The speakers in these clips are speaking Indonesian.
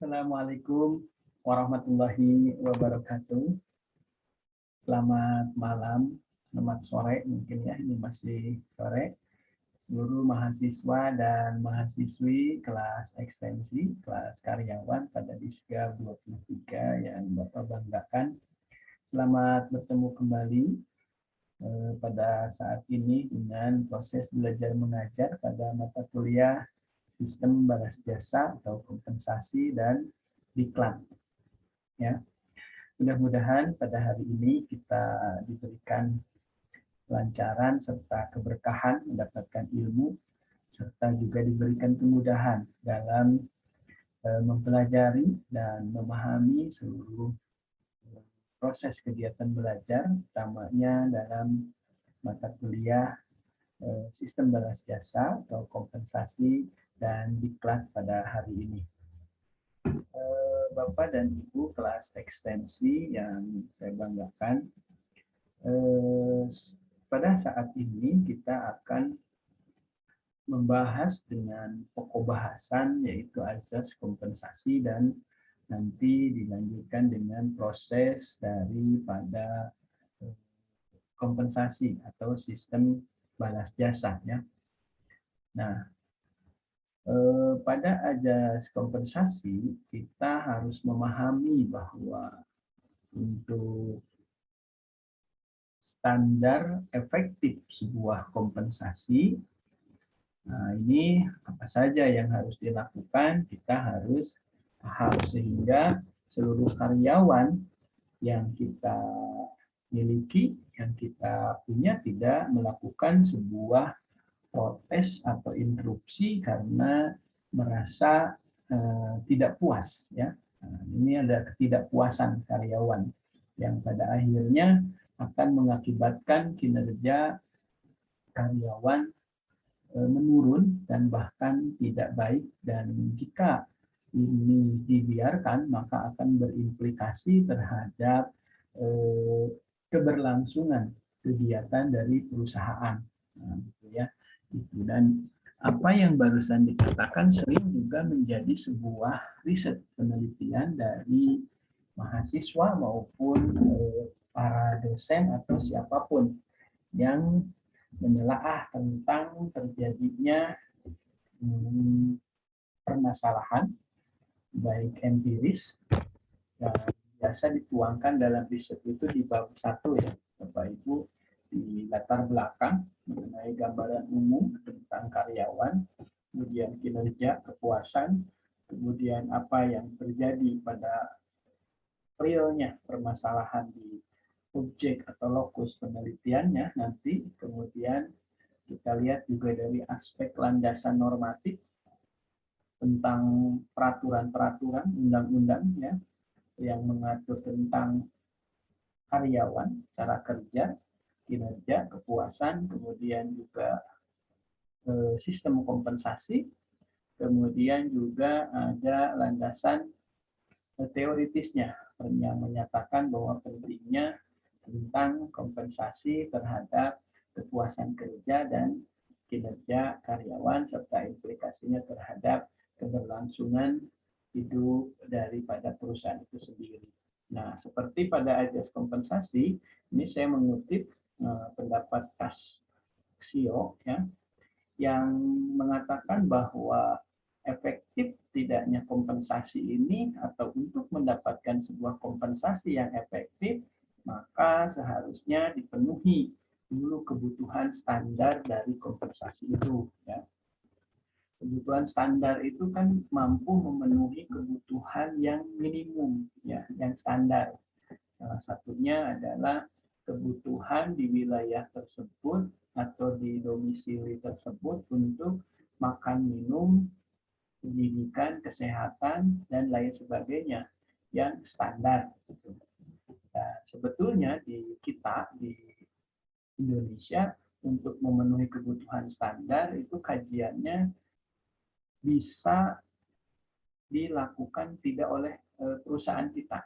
Assalamualaikum warahmatullahi wabarakatuh. Selamat malam, selamat sore mungkin ya, ini masih sore. Seluruh mahasiswa dan mahasiswi kelas ekstensi, kelas karyawan pada Disga 23 yang Bapak banggakan. Selamat bertemu kembali pada saat ini dengan proses belajar mengajar pada mata kuliah sistem balas jasa atau kompensasi dan diklat. Ya, mudah-mudahan pada hari ini kita diberikan kelancaran serta keberkahan mendapatkan ilmu serta juga diberikan kemudahan dalam mempelajari dan memahami seluruh proses kegiatan belajar, utamanya dalam mata kuliah sistem balas jasa atau kompensasi dan diklat pada hari ini. Bapak dan Ibu kelas ekstensi yang saya banggakan, pada saat ini kita akan membahas dengan pokok bahasan yaitu azas kompensasi dan nanti dilanjutkan dengan proses daripada kompensasi atau sistem balas jasa ya. Nah, pada azas kompensasi kita harus memahami bahwa untuk standar efektif sebuah kompensasi, nah ini apa saja yang harus dilakukan, kita harus paham sehingga seluruh karyawan yang kita miliki, yang kita punya tidak melakukan sebuah protes atau interupsi karena merasa tidak puas ya. Nah, ini ada ketidakpuasan karyawan yang pada akhirnya akan mengakibatkan kinerja karyawan menurun dan bahkan tidak baik, dan jika ini dibiarkan maka akan berimplikasi terhadap keberlangsungan kegiatan dari perusahaan. Nah, gitu ya. Dan apa yang barusan dikatakan sering juga menjadi sebuah riset penelitian dari mahasiswa maupun para dosen atau siapapun yang menelaah tentang terjadinya permasalahan baik empiris yang biasa dituangkan dalam riset itu di bab 1 ya Bapak Ibu, di latar belakang mengenai gambaran umum tentang karyawan, kemudian kinerja, kepuasan, kemudian apa yang terjadi pada realnya permasalahan di objek atau lokus penelitiannya nanti, kemudian kita lihat juga dari aspek landasan normatif tentang peraturan-peraturan undang-undang ya yang mengatur tentang karyawan, cara kerja, kinerja, kepuasan, kemudian juga sistem kompensasi, kemudian juga ada landasan teoritisnya yang menyatakan bahwa pentingnya tentang kompensasi terhadap kepuasan kerja dan kinerja karyawan serta implikasinya terhadap keberlangsungan hidup daripada perusahaan itu sendiri. Nah, seperti pada azas kompensasi, ini saya mengutip pendapat Cascio ya, yang mengatakan bahwa efektif tidaknya kompensasi ini atau untuk mendapatkan sebuah kompensasi yang efektif, maka seharusnya dipenuhi dulu kebutuhan standar dari kompensasi itu ya. Kebutuhan standar itu kan mampu memenuhi kebutuhan yang minimum ya, yang standar. Salah satunya adalah kebutuhan di wilayah tersebut atau di domisili tersebut untuk makan, minum, pendidikan, kesehatan, dan lain sebagainya yang standar. Nah, sebetulnya di kita, di Indonesia, untuk memenuhi kebutuhan standar itu kajiannya bisa dilakukan tidak oleh perusahaan kita.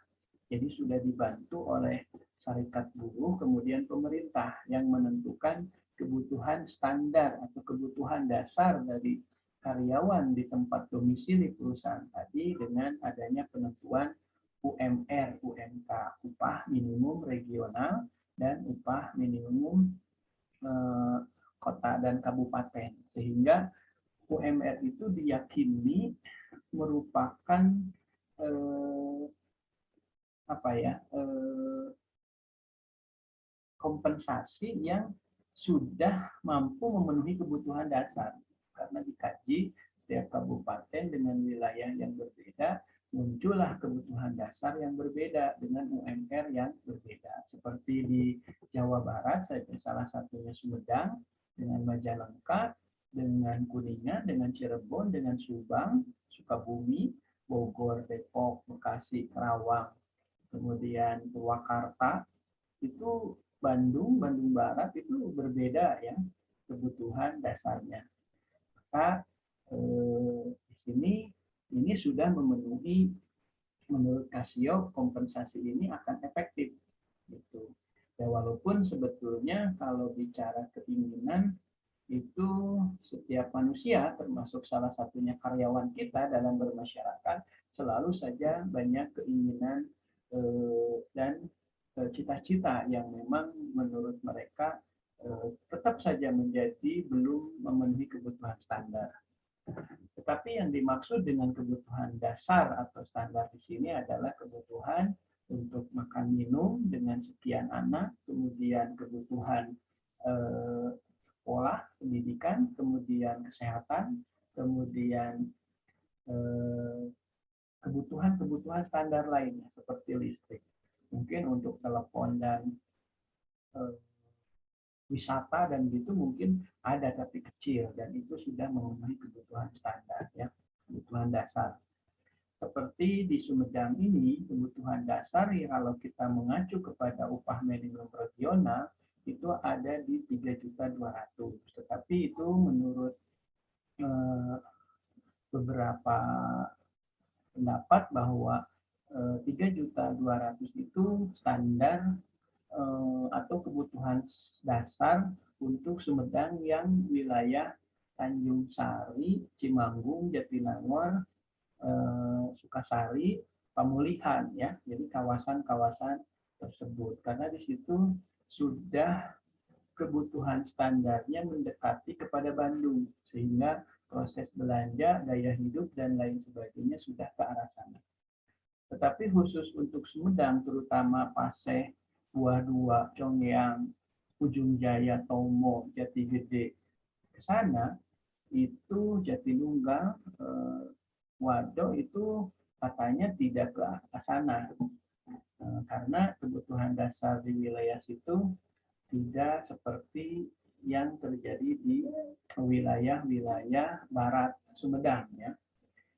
Jadi sudah dibantu oleh Serikat Buruh, kemudian pemerintah yang menentukan kebutuhan standar atau kebutuhan dasar dari karyawan di tempat domisili perusahaan tadi dengan adanya penentuan UMR, UMK, upah minimum regional dan upah minimum kota dan kabupaten, sehingga UMR itu diyakini merupakan kompensasi yang sudah mampu memenuhi kebutuhan dasar, karena dikaji setiap kabupaten dengan wilayah yang berbeda, muncullah kebutuhan dasar yang berbeda dengan UMR yang berbeda. Seperti di Jawa Barat, salah satunya Sumedang, dengan Majalengka, dengan Kuningan, dengan Cirebon, dengan Subang, Sukabumi, Bogor, Depok, Bekasi, Karawang, kemudian Purwakarta, itu Bandung Barat itu berbeda ya kebutuhan dasarnya. Maka di sini ini sudah memenuhi, menurut Casio kompensasi ini akan efektif gitu. Ya walaupun sebetulnya kalau bicara keinginan itu setiap manusia termasuk salah satunya karyawan kita dalam bermasyarakat selalu saja banyak keinginan dan cita-cita yang memang menurut mereka tetap saja menjadi belum memenuhi kebutuhan standar. Tetapi yang dimaksud dengan kebutuhan dasar atau standar di sini adalah kebutuhan untuk makan minum dengan sekian anak, kemudian kebutuhan sekolah, pendidikan, kemudian kesehatan, kemudian kebutuhan-kebutuhan standar lainnya seperti listrik. Mungkin untuk telepon dan wisata dan gitu mungkin ada tapi kecil, dan itu sudah memenuhi kebutuhan standar ya, kebutuhan dasar. Seperti di Sumedang ini kebutuhan dasar ya, kalau kita mengacu kepada upah minimum regional itu ada di 3.200.000, tetapi itu menurut beberapa pendapat bahwa 3.200.000 itu standar atau kebutuhan dasar untuk Sumedang yang wilayah Tanjung Sari, Cimanggung, Jatinangor, Sukasari, Pamulihan ya. Jadi kawasan-kawasan tersebut, karena di situ sudah kebutuhan standarnya mendekati kepada Bandung, sehingga proses belanja, gaya hidup dan lain sebagainya sudah ke arah sana. Tetapi khusus untuk Sumedang, terutama Paseh, Buah Dua, Congyang, Ujung Jaya, Tomo, Jati Gede ke sana, itu Jatinunggal, Wado itu katanya tidak ke sana, karena kebutuhan dasar di wilayah situ tidak seperti yang terjadi di wilayah-wilayah barat Sumedang ya.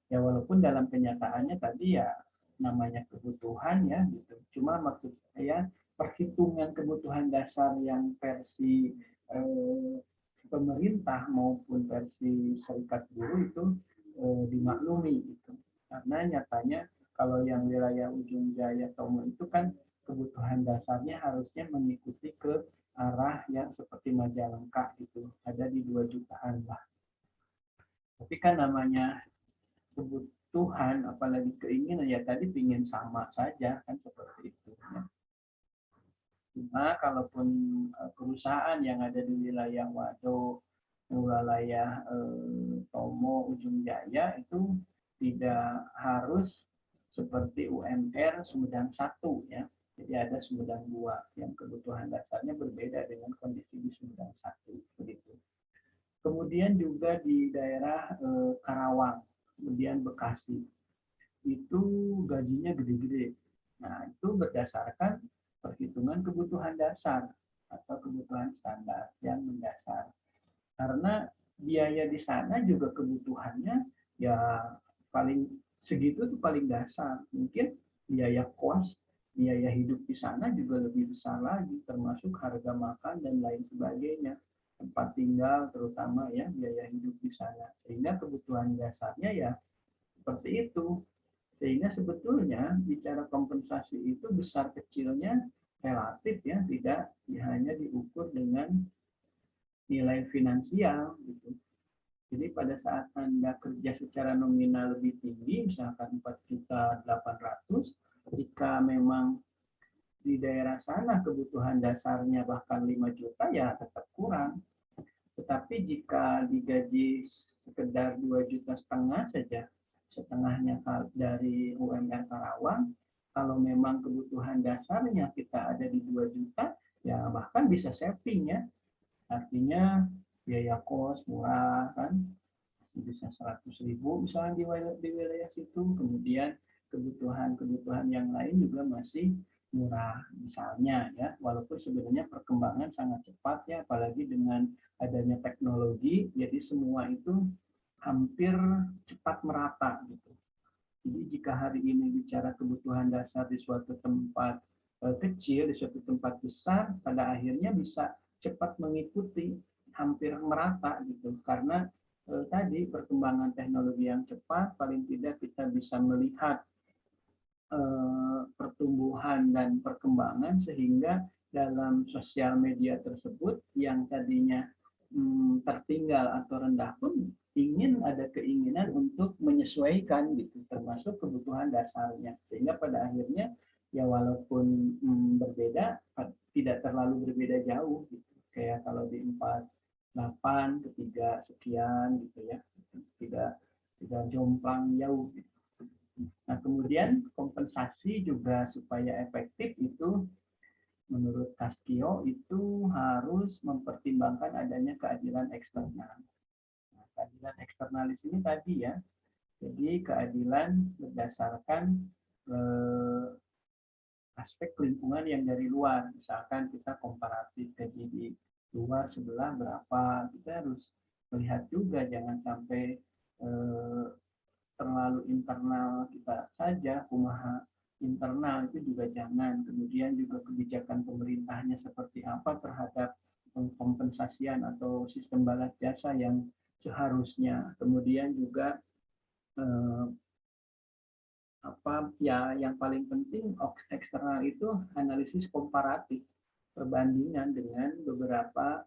Ya walaupun dalam kenyataannya tadi ya namanya kebutuhan ya gitu. Cuma maksud saya perhitungan kebutuhan dasar yang versi pemerintah maupun versi serikat buruh itu dimaklumi gitu. Karena nyatanya kalau yang wilayah Ujung Jaya Tomo itu kan kebutuhan dasarnya harusnya mengikuti ke arah yang seperti Majalengka gitu, ada di 2 jutaan lah. Tapi kan namanya kebutuhan apalagi keinginan ya tadi pingin sama saja kan seperti itu ya. Cuma kalaupun perusahaan yang ada di wilayah Wado, wilayah Tomo, Ujung Jaya itu tidak harus seperti UMR Sumedang 1 ya. Jadi ada Sumedang 2 yang kebutuhan dasarnya berbeda dengan kondisi di Sumedang 1 begitu. Kemudian juga di daerah Karawang, kemudian Bekasi, itu gajinya gede-gede. Nah, itu berdasarkan perhitungan kebutuhan dasar atau kebutuhan standar yang mendasar. Karena biaya di sana juga kebutuhannya ya paling segitu tuh paling dasar. Mungkin biaya kos, biaya hidup di sana juga lebih besar lagi, termasuk harga makan dan lain sebagainya. Tempat tinggal terutama ya, biaya hidup di sana. Sehingga kebutuhan dasarnya ya seperti itu. Sehingga sebetulnya bicara kompensasi itu besar kecilnya relatif ya, tidak hanya diukur dengan nilai finansial gitu. Jadi pada saat Anda kerja secara nominal lebih tinggi, misalkan 4.800.000, jika memang di daerah sana kebutuhan dasarnya bahkan 5 juta, ya tetap kurang. Tetapi jika digaji sekedar 2,5 juta saja, setengahnya dari UMR Karawang, kalau memang kebutuhan dasarnya kita ada di 2 juta, ya bahkan bisa saving ya. Artinya biaya kos murah kan, bisa 100.000 misalnya di wilayah situ, kemudian kebutuhan-kebutuhan yang lain juga masih murah misalnya ya, walaupun sebenarnya perkembangan sangat cepat ya, apalagi dengan adanya teknologi, jadi semua itu hampir cepat merata gitu. Jadi jika hari ini bicara kebutuhan dasar di suatu tempat kecil, di suatu tempat besar, pada akhirnya bisa cepat mengikuti, hampir merata gitu, karena tadi perkembangan teknologi yang cepat, paling tidak kita bisa melihat pertumbuhan dan perkembangan, sehingga dalam sosial media tersebut yang tadinya tertinggal atau rendah pun ingin ada keinginan untuk menyesuaikan gitu, termasuk kebutuhan dasarnya, sehingga pada akhirnya ya walaupun berbeda, tidak terlalu berbeda jauh gitu. Kayak kalau di 48 ke 3 sekian gitu ya, tidak tidak jomplang jauh gitu. Nah, kemudian kompensasi juga supaya efektif itu menurut Kaskio itu harus mempertimbangkan adanya keadilan eksternal. Nah, keadilan eksternal di sini tadi ya, jadi keadilan berdasarkan aspek lingkungan yang dari luar. Misalkan kita komparatif, jadi di luar sebelah berapa, kita harus melihat juga, jangan sampai terlalu internal kita saja, kumaha internal itu juga jangan. Kemudian juga kebijakan pemerintahnya seperti apa terhadap pengkompensasian atau sistem balas jasa yang seharusnya. Kemudian juga apa ya, yang paling penting eksternal itu analisis komparatif, perbandingan dengan beberapa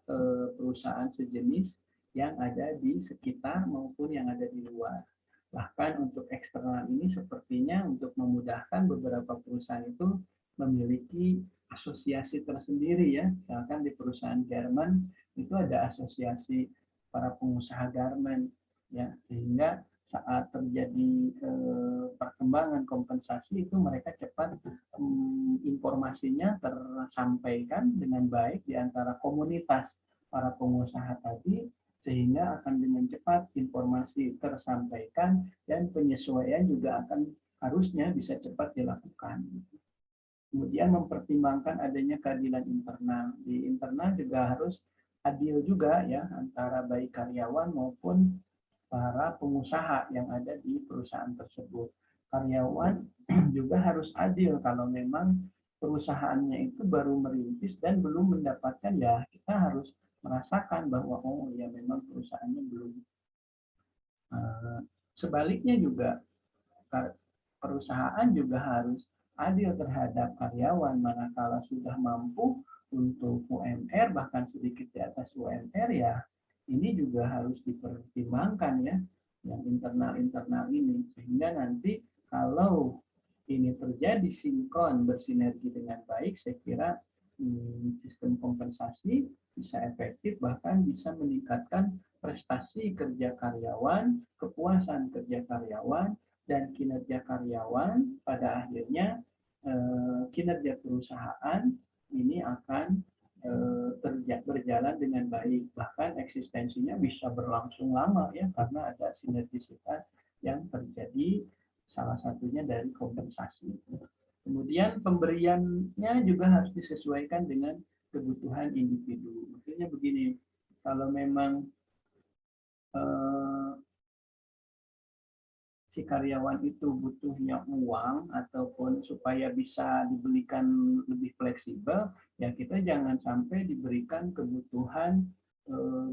perusahaan sejenis yang ada di sekitar maupun yang ada di luar. Bahkan untuk eksternal ini sepertinya untuk memudahkan, beberapa perusahaan itu memiliki asosiasi tersendiri ya. Misalkan di perusahaan Jerman itu ada asosiasi para pengusaha garment ya, sehingga saat terjadi perkembangan kompensasi itu mereka cepat informasinya tersampaikan dengan baik di antara komunitas para pengusaha tadi, sehingga akan dengan cepat informasi tersampaikan dan penyesuaian juga akan harusnya bisa cepat dilakukan. Kemudian mempertimbangkan adanya keadilan internal. Di internal juga harus adil juga ya, antara baik karyawan maupun para pengusaha yang ada di perusahaan tersebut. Karyawan juga harus adil kalau memang perusahaannya itu baru merintis dan belum mendapatkan, ya kita harus merasakan bahwa oh ya memang perusahaannya belum. Sebaliknya juga perusahaan juga harus adil terhadap karyawan, manakala sudah mampu untuk UMR bahkan sedikit di atas UMR, ya ini juga harus dipertimbangkan ya, yang internal ini, sehingga nanti kalau ini terjadi sinkron bersinergi dengan baik, saya kira sistem kompensasi bisa efektif, bahkan bisa meningkatkan prestasi kerja karyawan, kepuasan kerja karyawan, dan kinerja karyawan. Pada akhirnya kinerja perusahaan ini akan berjalan dengan baik, bahkan eksistensinya bisa berlangsung lama ya, karena ada sinergisitas yang terjadi, salah satunya dari kompensasi. Kemudian pemberiannya juga harus disesuaikan dengan kebutuhan individu. Maksudnya begini, kalau memang si karyawan itu butuhnya uang ataupun supaya bisa dibelikan lebih fleksibel, ya kita jangan sampai diberikan kebutuhan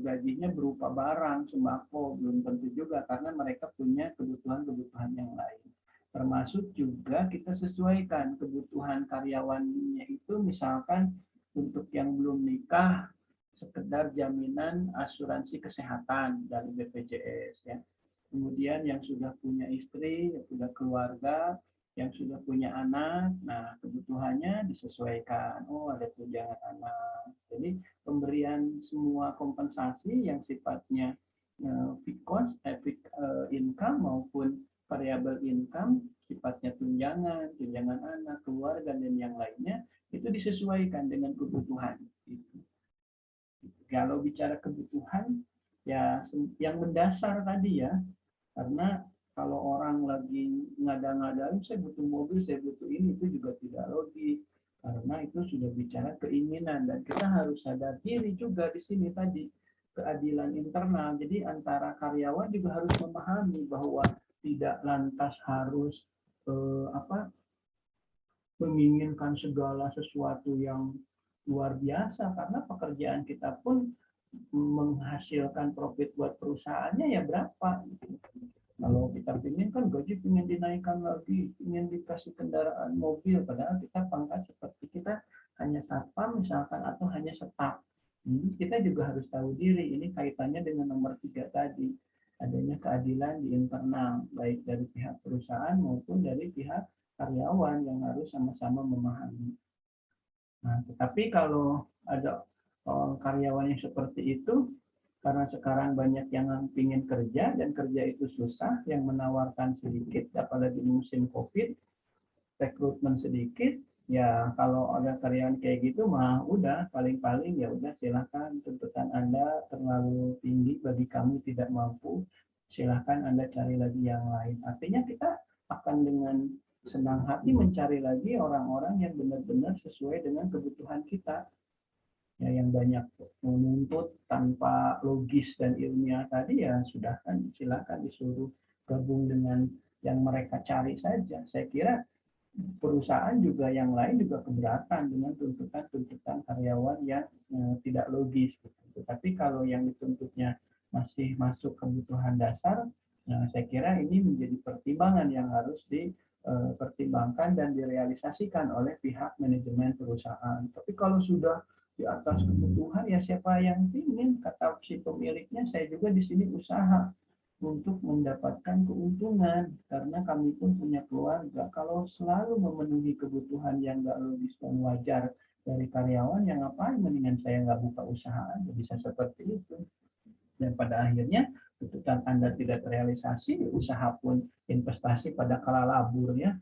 gajinya berupa barang, sembako, belum tentu juga, karena mereka punya kebutuhan-kebutuhan yang lain. Termasuk juga kita sesuaikan kebutuhan karyawannya itu, misalkan untuk yang belum nikah sekedar jaminan asuransi kesehatan dari BPJS ya. Kemudian yang sudah punya istri, yang sudah keluarga, yang sudah punya anak, nah kebutuhannya disesuaikan. Oh, ada tunjangan anak. Jadi pemberian semua kompensasi yang sifatnya fixed cost, income maupun variable income, sifatnya tunjangan, tunjangan anak, keluarga dan yang lainnya itu disesuaikan dengan kebutuhan. Kalau bicara kebutuhan, ya yang mendasar tadi ya, karena kalau orang lagi ngada-ngadain, saya butuh mobil, saya butuh ini, itu juga tidak logis. Karena itu sudah bicara keinginan. Dan kita harus sadar diri juga di sini tadi, keadilan internal. Jadi antara karyawan juga harus memahami bahwa tidak lantas harus menginginkan segala sesuatu yang luar biasa. Karena pekerjaan kita pun menghasilkan profit buat perusahaannya ya berapa. Kalau kita ingin kan gaji ingin dinaikkan lagi, ingin dikasih kendaraan mobil, padahal kita pangkat seperti kita hanya satpam misalkan atau hanya staf. Kita juga harus tahu diri, ini kaitannya dengan nomor 3 tadi, adanya keadilan di internal, baik dari pihak perusahaan maupun dari pihak karyawan yang harus sama-sama memahami. Nah, tetapi kalau ada karyawan yang seperti itu, karena sekarang banyak yang ingin kerja dan kerja itu susah, yang menawarkan sedikit, apalagi di musim COVID, rekrutmen sedikit, ya kalau ada karyawan kayak gitu mah udah paling-paling ya udah silakan, tuntutan Anda terlalu tinggi bagi kami tidak mampu, silakan Anda cari lagi yang lain. Artinya kita akan dengan senang hati mencari lagi orang-orang yang benar-benar sesuai dengan kebutuhan kita. Ya, yang banyak menuntut tanpa logis dan ilmiah tadi ya sudah kan silakan disuruh gabung dengan yang mereka cari saja. Saya kira perusahaan juga yang lain juga keberatan dengan tuntutan-tuntutan karyawan yang tidak logis. Gitu. Tapi kalau yang dituntutnya masih masuk kebutuhan dasar, nah, saya kira ini menjadi pertimbangan yang harus dipertimbangkan dan direalisasikan oleh pihak manajemen perusahaan. Tapi kalau sudah di atas kebutuhan ya siapa yang ingin, kata si pemiliknya, saya juga di sini usaha untuk mendapatkan keuntungan karena kami pun punya keluarga. Kalau selalu memenuhi kebutuhan yang nggak logis dan wajar dari karyawan, yang ngapain, mendingan saya nggak buka usaha aja, bisa seperti itu. Dan pada akhirnya tuntutan Anda tidak terrealisasi, usaha pun investasi pada kala labur ya.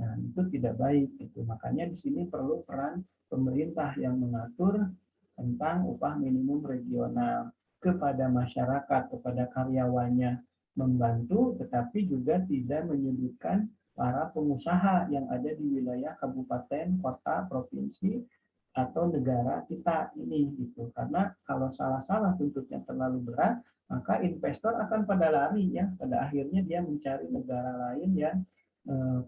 Nah, itu tidak baik itu. Makanya di sini perlu peran pemerintah yang mengatur tentang upah minimum regional kepada masyarakat, kepada karyawannya, membantu, tetapi juga tidak menyudutkan para pengusaha yang ada di wilayah kabupaten, kota, provinsi, atau negara kita ini gitu. Karena kalau salah-salah tuntutnya terlalu berat, maka investor akan pada lari ya. Pada akhirnya dia mencari negara lain yang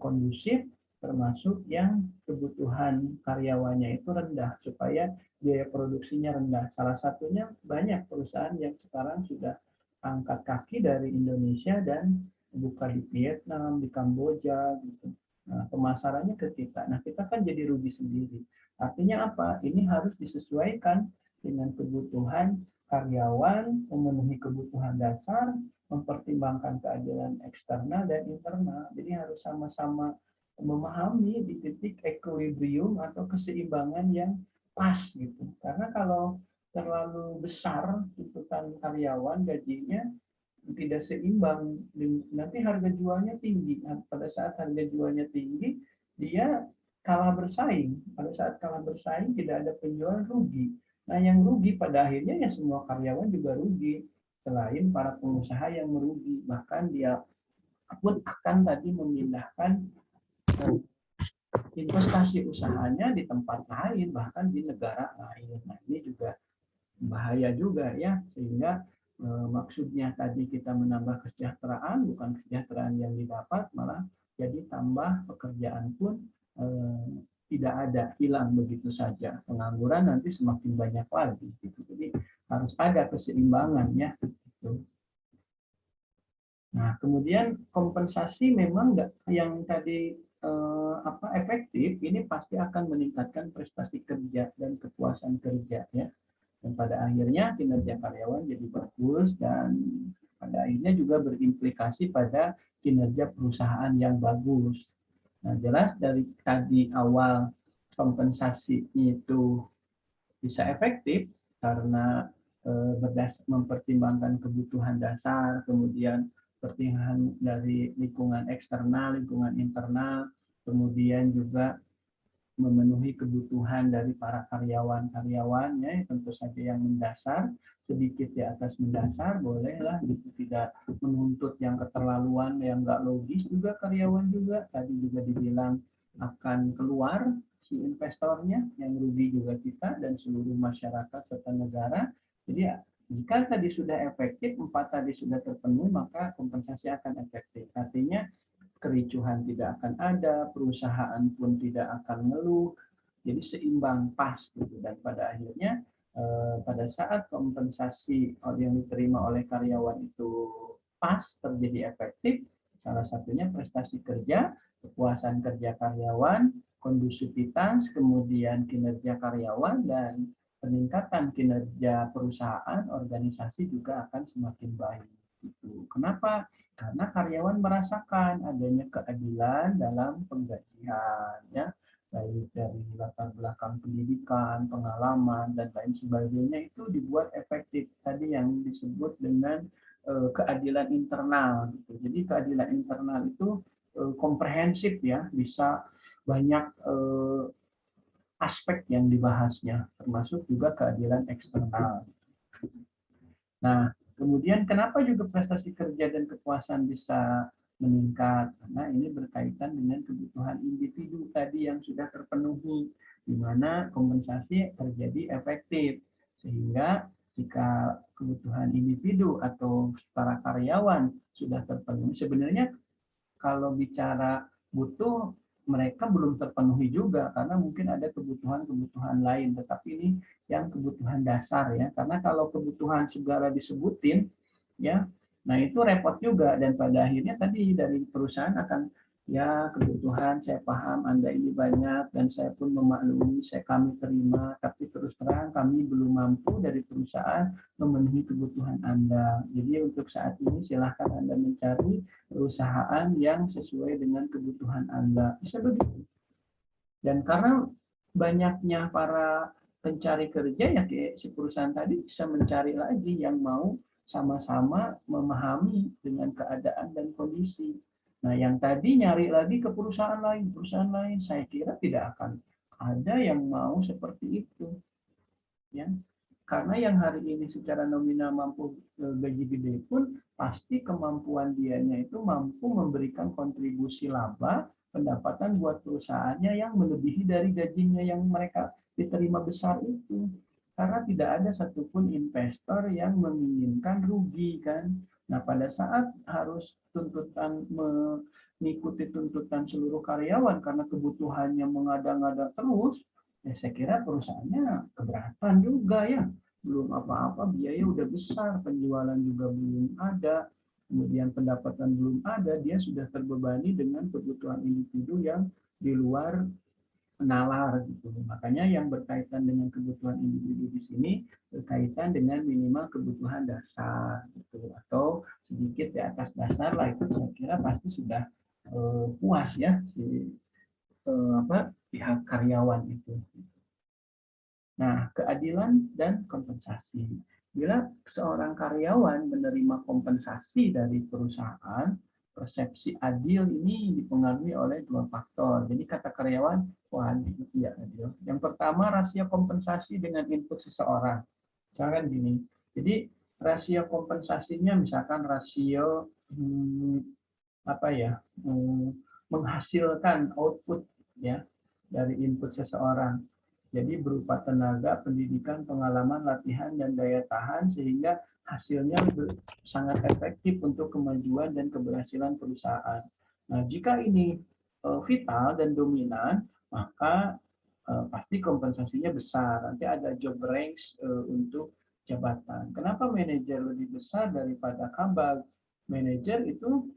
kondusif, termasuk yang kebutuhan karyawannya itu rendah supaya biaya produksinya rendah. Salah satunya banyak perusahaan yang sekarang sudah angkat kaki dari Indonesia dan buka di Vietnam, di Kamboja gitu. Nah, pemasarannya ke kita. Nah, kita kan jadi rugi sendiri. Artinya apa? Ini harus disesuaikan dengan kebutuhan karyawan, memenuhi kebutuhan dasar, mempertimbangkan keadilan eksternal dan internal. Jadi harus sama-sama memahami di titik equilibrium atau keseimbangan yang pas gitu. Karena kalau terlalu besar tuntutan karyawan gajinya tidak seimbang, nanti harga jualnya tinggi. Nah, pada saat harga jualnya tinggi, dia kalah bersaing. Pada saat kalah bersaing tidak ada penjual, rugi. Nah, yang rugi pada akhirnya ya semua karyawan juga rugi. Selain para pengusaha yang merugi, bahkan dia pun akan tadi memindahkan investasi usahanya di tempat lain, bahkan di negara lain. Nah, ini juga bahaya juga ya, sehingga maksudnya tadi kita menambah kesejahteraan, bukan kesejahteraan yang didapat, malah jadi tambah pekerjaan pun tidak ada, hilang begitu saja. Pengangguran nanti semakin banyak lagi. Gitu. Jadi harus ada keseimbangan ya. Gitu. Nah, kemudian kompensasi memang yang tadi efektif, ini pasti akan meningkatkan prestasi kerja dan kepuasan kerja ya. Dan pada akhirnya kinerja karyawan jadi bagus dan pada akhirnya juga berimplikasi pada kinerja perusahaan yang bagus. Nah, jelas dari tadi awal kompensasi itu bisa efektif karena mempertimbangkan kebutuhan dasar, kemudian pertimbangan dari lingkungan eksternal, lingkungan internal, kemudian juga memenuhi kebutuhan dari para karyawan-karyawannya, tentu saja yang mendasar, sedikit di atas mendasar, bolehlah gitu, tidak menuntut yang keterlaluan, yang nggak logis juga karyawan juga, tadi juga dibilang akan keluar si investornya, yang rugi juga kita dan seluruh masyarakat serta negara. Jadi jika tadi sudah efektif, 4 tadi sudah terpenuhi, maka kompensasi akan efektif. Artinya kericuhan tidak akan ada, perusahaan pun tidak akan ngeluh, jadi seimbang pas gitu. Dan pada akhirnya pada saat kompensasi yang diterima oleh karyawan itu pas, terjadi efektif, salah satunya prestasi kerja, kepuasan kerja karyawan, kondusivitas, kemudian kinerja karyawan, dan peningkatan kinerja perusahaan, organisasi juga akan semakin baik. Gitu. Kenapa? Karena karyawan merasakan adanya keadilan dalam penggajian, ya, baik dari latar belakang pendidikan, pengalaman, dan lain sebagainya itu dibuat efektif. Tadi yang disebut dengan keadilan internal. Gitu. Jadi keadilan internal itu komprehensif, ya, bisa banyak aspek yang dibahasnya, termasuk juga keadilan eksternal. Nah, kemudian kenapa juga prestasi kerja dan kepuasan bisa meningkat? Karena ini berkaitan dengan kebutuhan individu tadi yang sudah terpenuhi, di mana kompensasi terjadi efektif. Sehingga jika kebutuhan individu atau para karyawan sudah terpenuhi, sebenarnya kalau bicara butuh, mereka belum terpenuhi juga karena mungkin ada kebutuhan-kebutuhan lain, tetapi ini yang kebutuhan dasar, ya, karena kalau kebutuhan segala disebutin, ya, nah itu repot juga, dan pada akhirnya tadi dari perusahaan akan, ya, kebutuhan saya paham Anda ini banyak dan saya pun memaklumi, kami terima, tapi terus terang kami belum mampu dari perusahaan memenuhi kebutuhan Anda. Jadi untuk saat ini silahkan Anda mencari perusahaan yang sesuai dengan kebutuhan Anda. Bisa begitu. Dan karena banyaknya para pencari kerja, ya si perusahaan tadi bisa mencari lagi yang mau sama-sama memahami dengan keadaan dan kondisi. Nah, yang tadi nyari lagi ke perusahaan lain, saya kira tidak akan ada yang mau seperti itu. Ya, karena yang hari ini secara nominal mampu gaji gede pun pasti kemampuan dianya itu mampu memberikan kontribusi laba pendapatan buat perusahaannya yang melebihi dari gajinya yang mereka diterima besar itu. Karena tidak ada satupun investor yang menginginkan rugi, kan. Nah, pada saat harus tuntutan mengikuti tuntutan seluruh karyawan karena kebutuhannya mengada-ngada terus, ya saya kira perusahaannya keberatan juga, ya. Belum apa-apa, biaya udah besar, penjualan juga belum ada, kemudian pendapatan belum ada, dia sudah terbebani dengan kebutuhan individu yang di luar nalar gitu. Makanya yang berkaitan dengan kebutuhan individu di sini berkaitan dengan minimal kebutuhan dasar gitu, atau sedikit di atas dasar lah, itu saya kira pasti sudah puas, ya, si pihak karyawan itu. Nah, keadilan dan kompensasi. Bila seorang karyawan menerima kompensasi dari perusahaan, persepsi adil ini dipengaruhi oleh dua faktor. Jadi kata karyawan, wah, itu tidak adil. Yang pertama, rasio kompensasi dengan input seseorang. Misalkan gini, jadi rasio kompensasinya misalkan rasio menghasilkan output, ya, dari input seseorang. Jadi berupa tenaga, pendidikan, pengalaman, latihan, dan daya tahan, sehingga hasilnya sangat efektif untuk kemajuan dan keberhasilan perusahaan. Nah, jika ini vital dan dominan, maka pasti kompensasinya besar. Nanti ada job range untuk jabatan. Kenapa manajer lebih besar daripada kabag? Manajer itu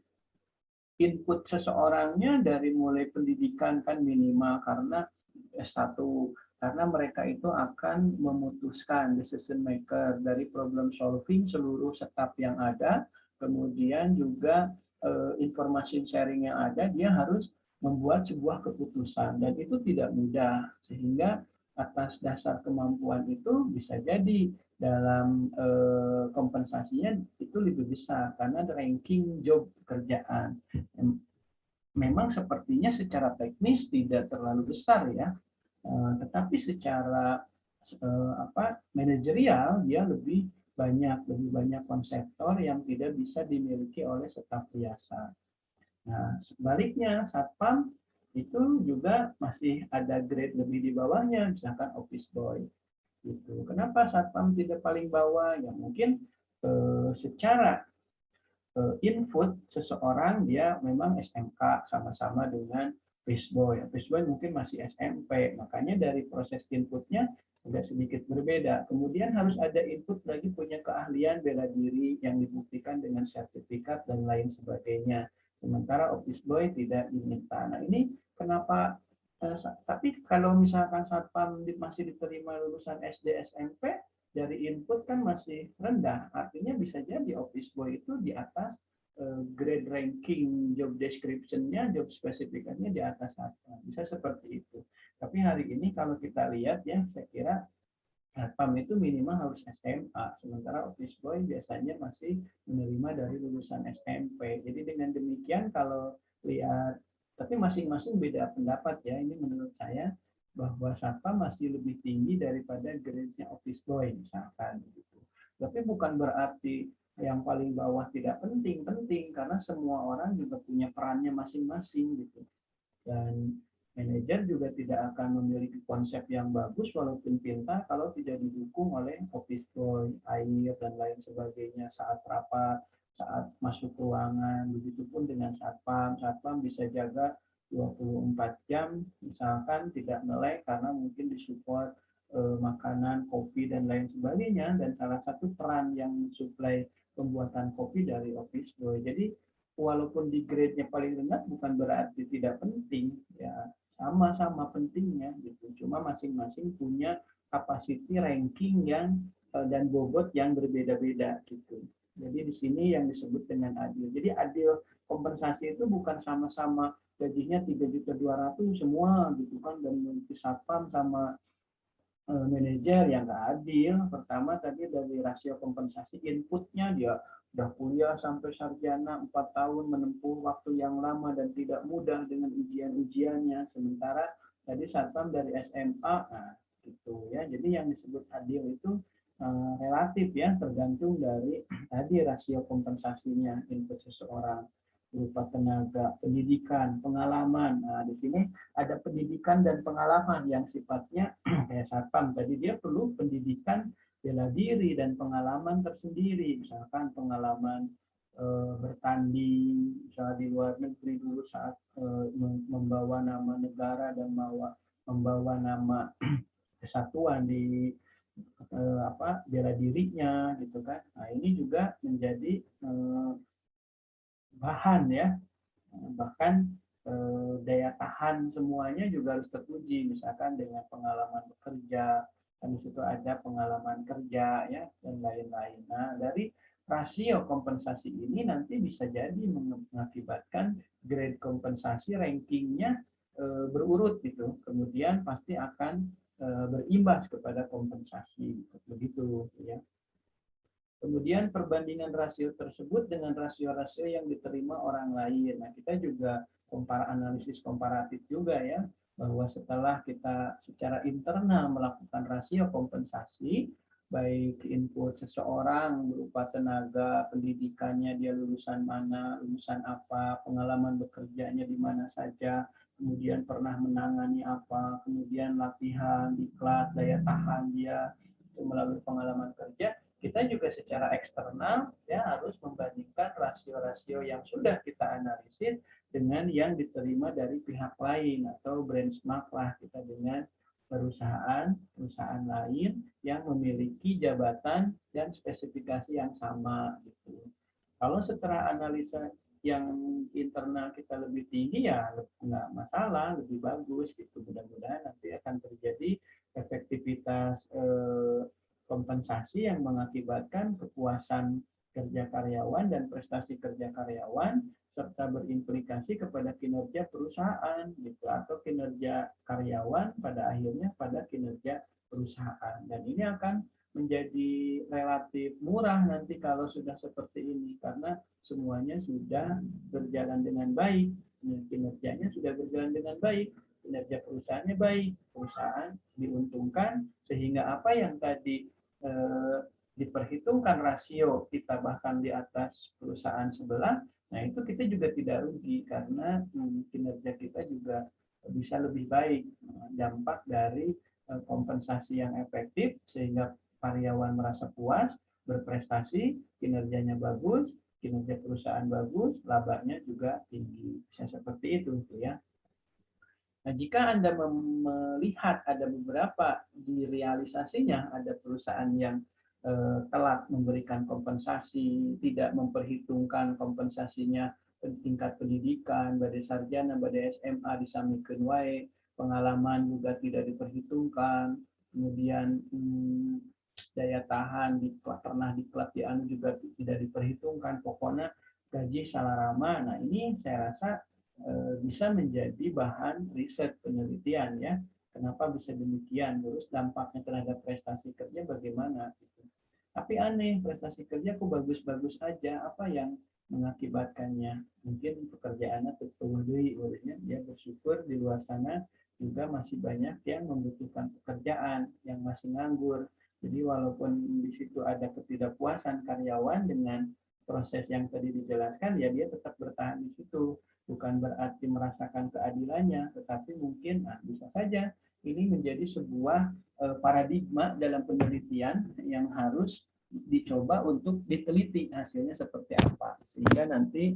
input seseorangnya dari mulai pendidikan kan minimal, karena S1 karena mereka itu akan memutuskan decision maker dari problem solving seluruh staf yang ada, kemudian juga informasi sharing yang ada, dia harus membuat sebuah keputusan dan itu tidak mudah, sehingga atas dasar kemampuan itu bisa jadi dalam kompensasinya itu lebih besar karena ranking job pekerjaan. Memang sepertinya secara teknis tidak terlalu besar ya, tetapi secara manajerial dia lebih banyak konseptor yang tidak bisa dimiliki oleh staf biasa. Nah, sebaliknya Satpam itu juga masih ada grade lebih di bawahnya, misalkan office boy. Gitu. Kenapa Satpam tidak paling bawah? Ya mungkin secara input seseorang dia memang SMK sama-sama dengan Fishboy. Fishboy mungkin masih SMP, makanya dari proses inputnya agak sedikit berbeda. Kemudian harus ada input lagi punya keahlian bela diri yang dibuktikan dengan sertifikat dan lain sebagainya. Sementara Office Boy tidak diminta. Nah ini kenapa? Tapi kalau misalkan Satpam masih diterima lulusan SD SMP, dari input kan masih rendah, artinya bisa jadi office boy itu di atas grade ranking job description-nya, job spesifikasinya di atas satpam, bisa seperti itu. Tapi hari ini kalau kita lihat ya, saya kira satpam itu minimal harus SMA, sementara office boy biasanya masih menerima dari lulusan SMP. Jadi dengan demikian kalau lihat, tapi masing-masing beda pendapat ya, ini menurut saya bahwa satpam masih lebih tinggi daripada grade-nya office boy misalkan gitu. Tapi bukan berarti yang paling bawah tidak penting karena semua orang juga punya perannya masing-masing gitu. Dan manajer juga tidak akan memiliki konsep yang bagus walaupun pintar kalau tidak didukung oleh office boy, air dan lain sebagainya saat rapat, saat masuk ruangan. Begitupun dengan satpam, satpam bisa jaga 24 jam, misalkan tidak melek karena mungkin disupport makanan, kopi, dan lain sebagainya. Dan salah satu peran yang mensuplai pembuatan kopi dari office boy. Jadi walaupun di grade-nya paling rendah bukan berarti tidak penting, ya sama-sama pentingnya gitu. Cuma masing-masing punya capacity ranking yang dan bobot yang berbeda-beda gitu. Jadi di sini yang disebut dengan adil. Jadi adil kompensasi itu bukan sama-sama gajinya 3.200.000 semua gitu kan, dan memiliki satpam sama manajer yang nggak adil. Pertama tadi dari rasio kompensasi inputnya, dia udah kuliah sampai sarjana 4 tahun menempuh waktu yang lama dan tidak mudah dengan ujian-ujiannya, sementara tadi satpam dari SMA, nah gitu ya. Jadi yang disebut adil itu relatif ya, tergantung dari tadi rasio kompensasinya input seseorang berupa tenaga, pendidikan, pengalaman. Nah, di sini ada pendidikan dan pengalaman yang sifatnya kayak satpam tadi, dia perlu pendidikan bela diri dan pengalaman tersendiri, misalkan pengalaman bertanding misalnya di luar negeri dulu saat membawa nama negara dan membawa nama kesatuan di bela dirinya gitu kan. Nah ini juga menjadi bahan ya, bahkan daya tahan semuanya juga harus teruji, misalkan dengan pengalaman bekerja, dan di situ ada pengalaman kerja ya dan lain-lain. Nah dari rasio kompensasi ini nanti bisa jadi mengakibatkan grade kompensasi rankingnya berurut gitu, kemudian pasti akan berimbas kepada kompensasi begitu ya. Kemudian perbandingan rasio tersebut dengan rasio-rasio yang diterima orang lain. Nah, kita juga analisis komparatif juga ya, bahwa setelah kita secara internal melakukan rasio kompensasi, baik input seseorang berupa tenaga, pendidikannya, dia lulusan mana, lulusan apa, pengalaman bekerjanya di mana saja, kemudian pernah menangani apa, kemudian latihan, diklat, daya tahan dia melalui pengalaman kerja, kita juga secara eksternal ya harus membandingkan rasio-rasio yang sudah kita analisis dengan yang diterima dari pihak lain, atau benchmark lah kita dengan perusahaan lain yang memiliki jabatan dan spesifikasi yang sama gitu. Kalau setelah analisa yang internal kita lebih tinggi ya nggak masalah, lebih bagus gitu. Mudah-mudahan nanti akan terjadi efektivitas kompensasi yang mengakibatkan kepuasan kerja karyawan dan prestasi kerja karyawan serta berimplikasi kepada kinerja perusahaan gitu atau kinerja karyawan pada akhirnya pada kinerja perusahaan. Dan ini akan menjadi relatif murah nanti kalau sudah seperti ini karena semuanya sudah berjalan dengan baik, kinerjanya sudah berjalan dengan baik, kinerja perusahaannya baik, perusahaan diuntungkan sehingga apa yang tadi diperhitungkan rasio kita bahkan di atas perusahaan sebelah, nah itu kita juga tidak rugi karena kinerja kita juga bisa lebih baik, dampak dari kompensasi yang efektif sehingga karyawan merasa puas, berprestasi, kinerjanya bagus, kinerja perusahaan bagus, labanya juga tinggi. Bisa seperti itu ya. Nah, jika Anda melihat ada beberapa di realisasinya, ada perusahaan yang telat memberikan kompensasi, tidak memperhitungkan kompensasinya tingkat pendidikan, badai sarjana, badai SMA disamikeun wae, pengalaman juga tidak diperhitungkan, kemudian daya tahan pernah diklat di anu juga tidak diperhitungkan, pokoknya gaji salarama. Nah, ini saya rasa bisa menjadi bahan riset penelitian ya. Kenapa bisa demikian? Terus dampaknya terhadap prestasi kerja bagaimana? Gitu. Tapi aneh, prestasi kerja kok bagus-bagus aja. Apa yang mengakibatkannya? Mungkin pekerjaannya terpenuhi, dia bersyukur di luar sana juga masih banyak yang membutuhkan pekerjaan, yang masih nganggur. Jadi walaupun di situ ada ketidakpuasan karyawan dengan proses yang tadi dijelaskan, ya dia tetap bertahan di situ. Bukan berarti merasakan keadilannya, tetapi mungkin bisa saja ini menjadi sebuah paradigma dalam penelitian yang harus dicoba untuk diteliti hasilnya seperti apa. Sehingga nanti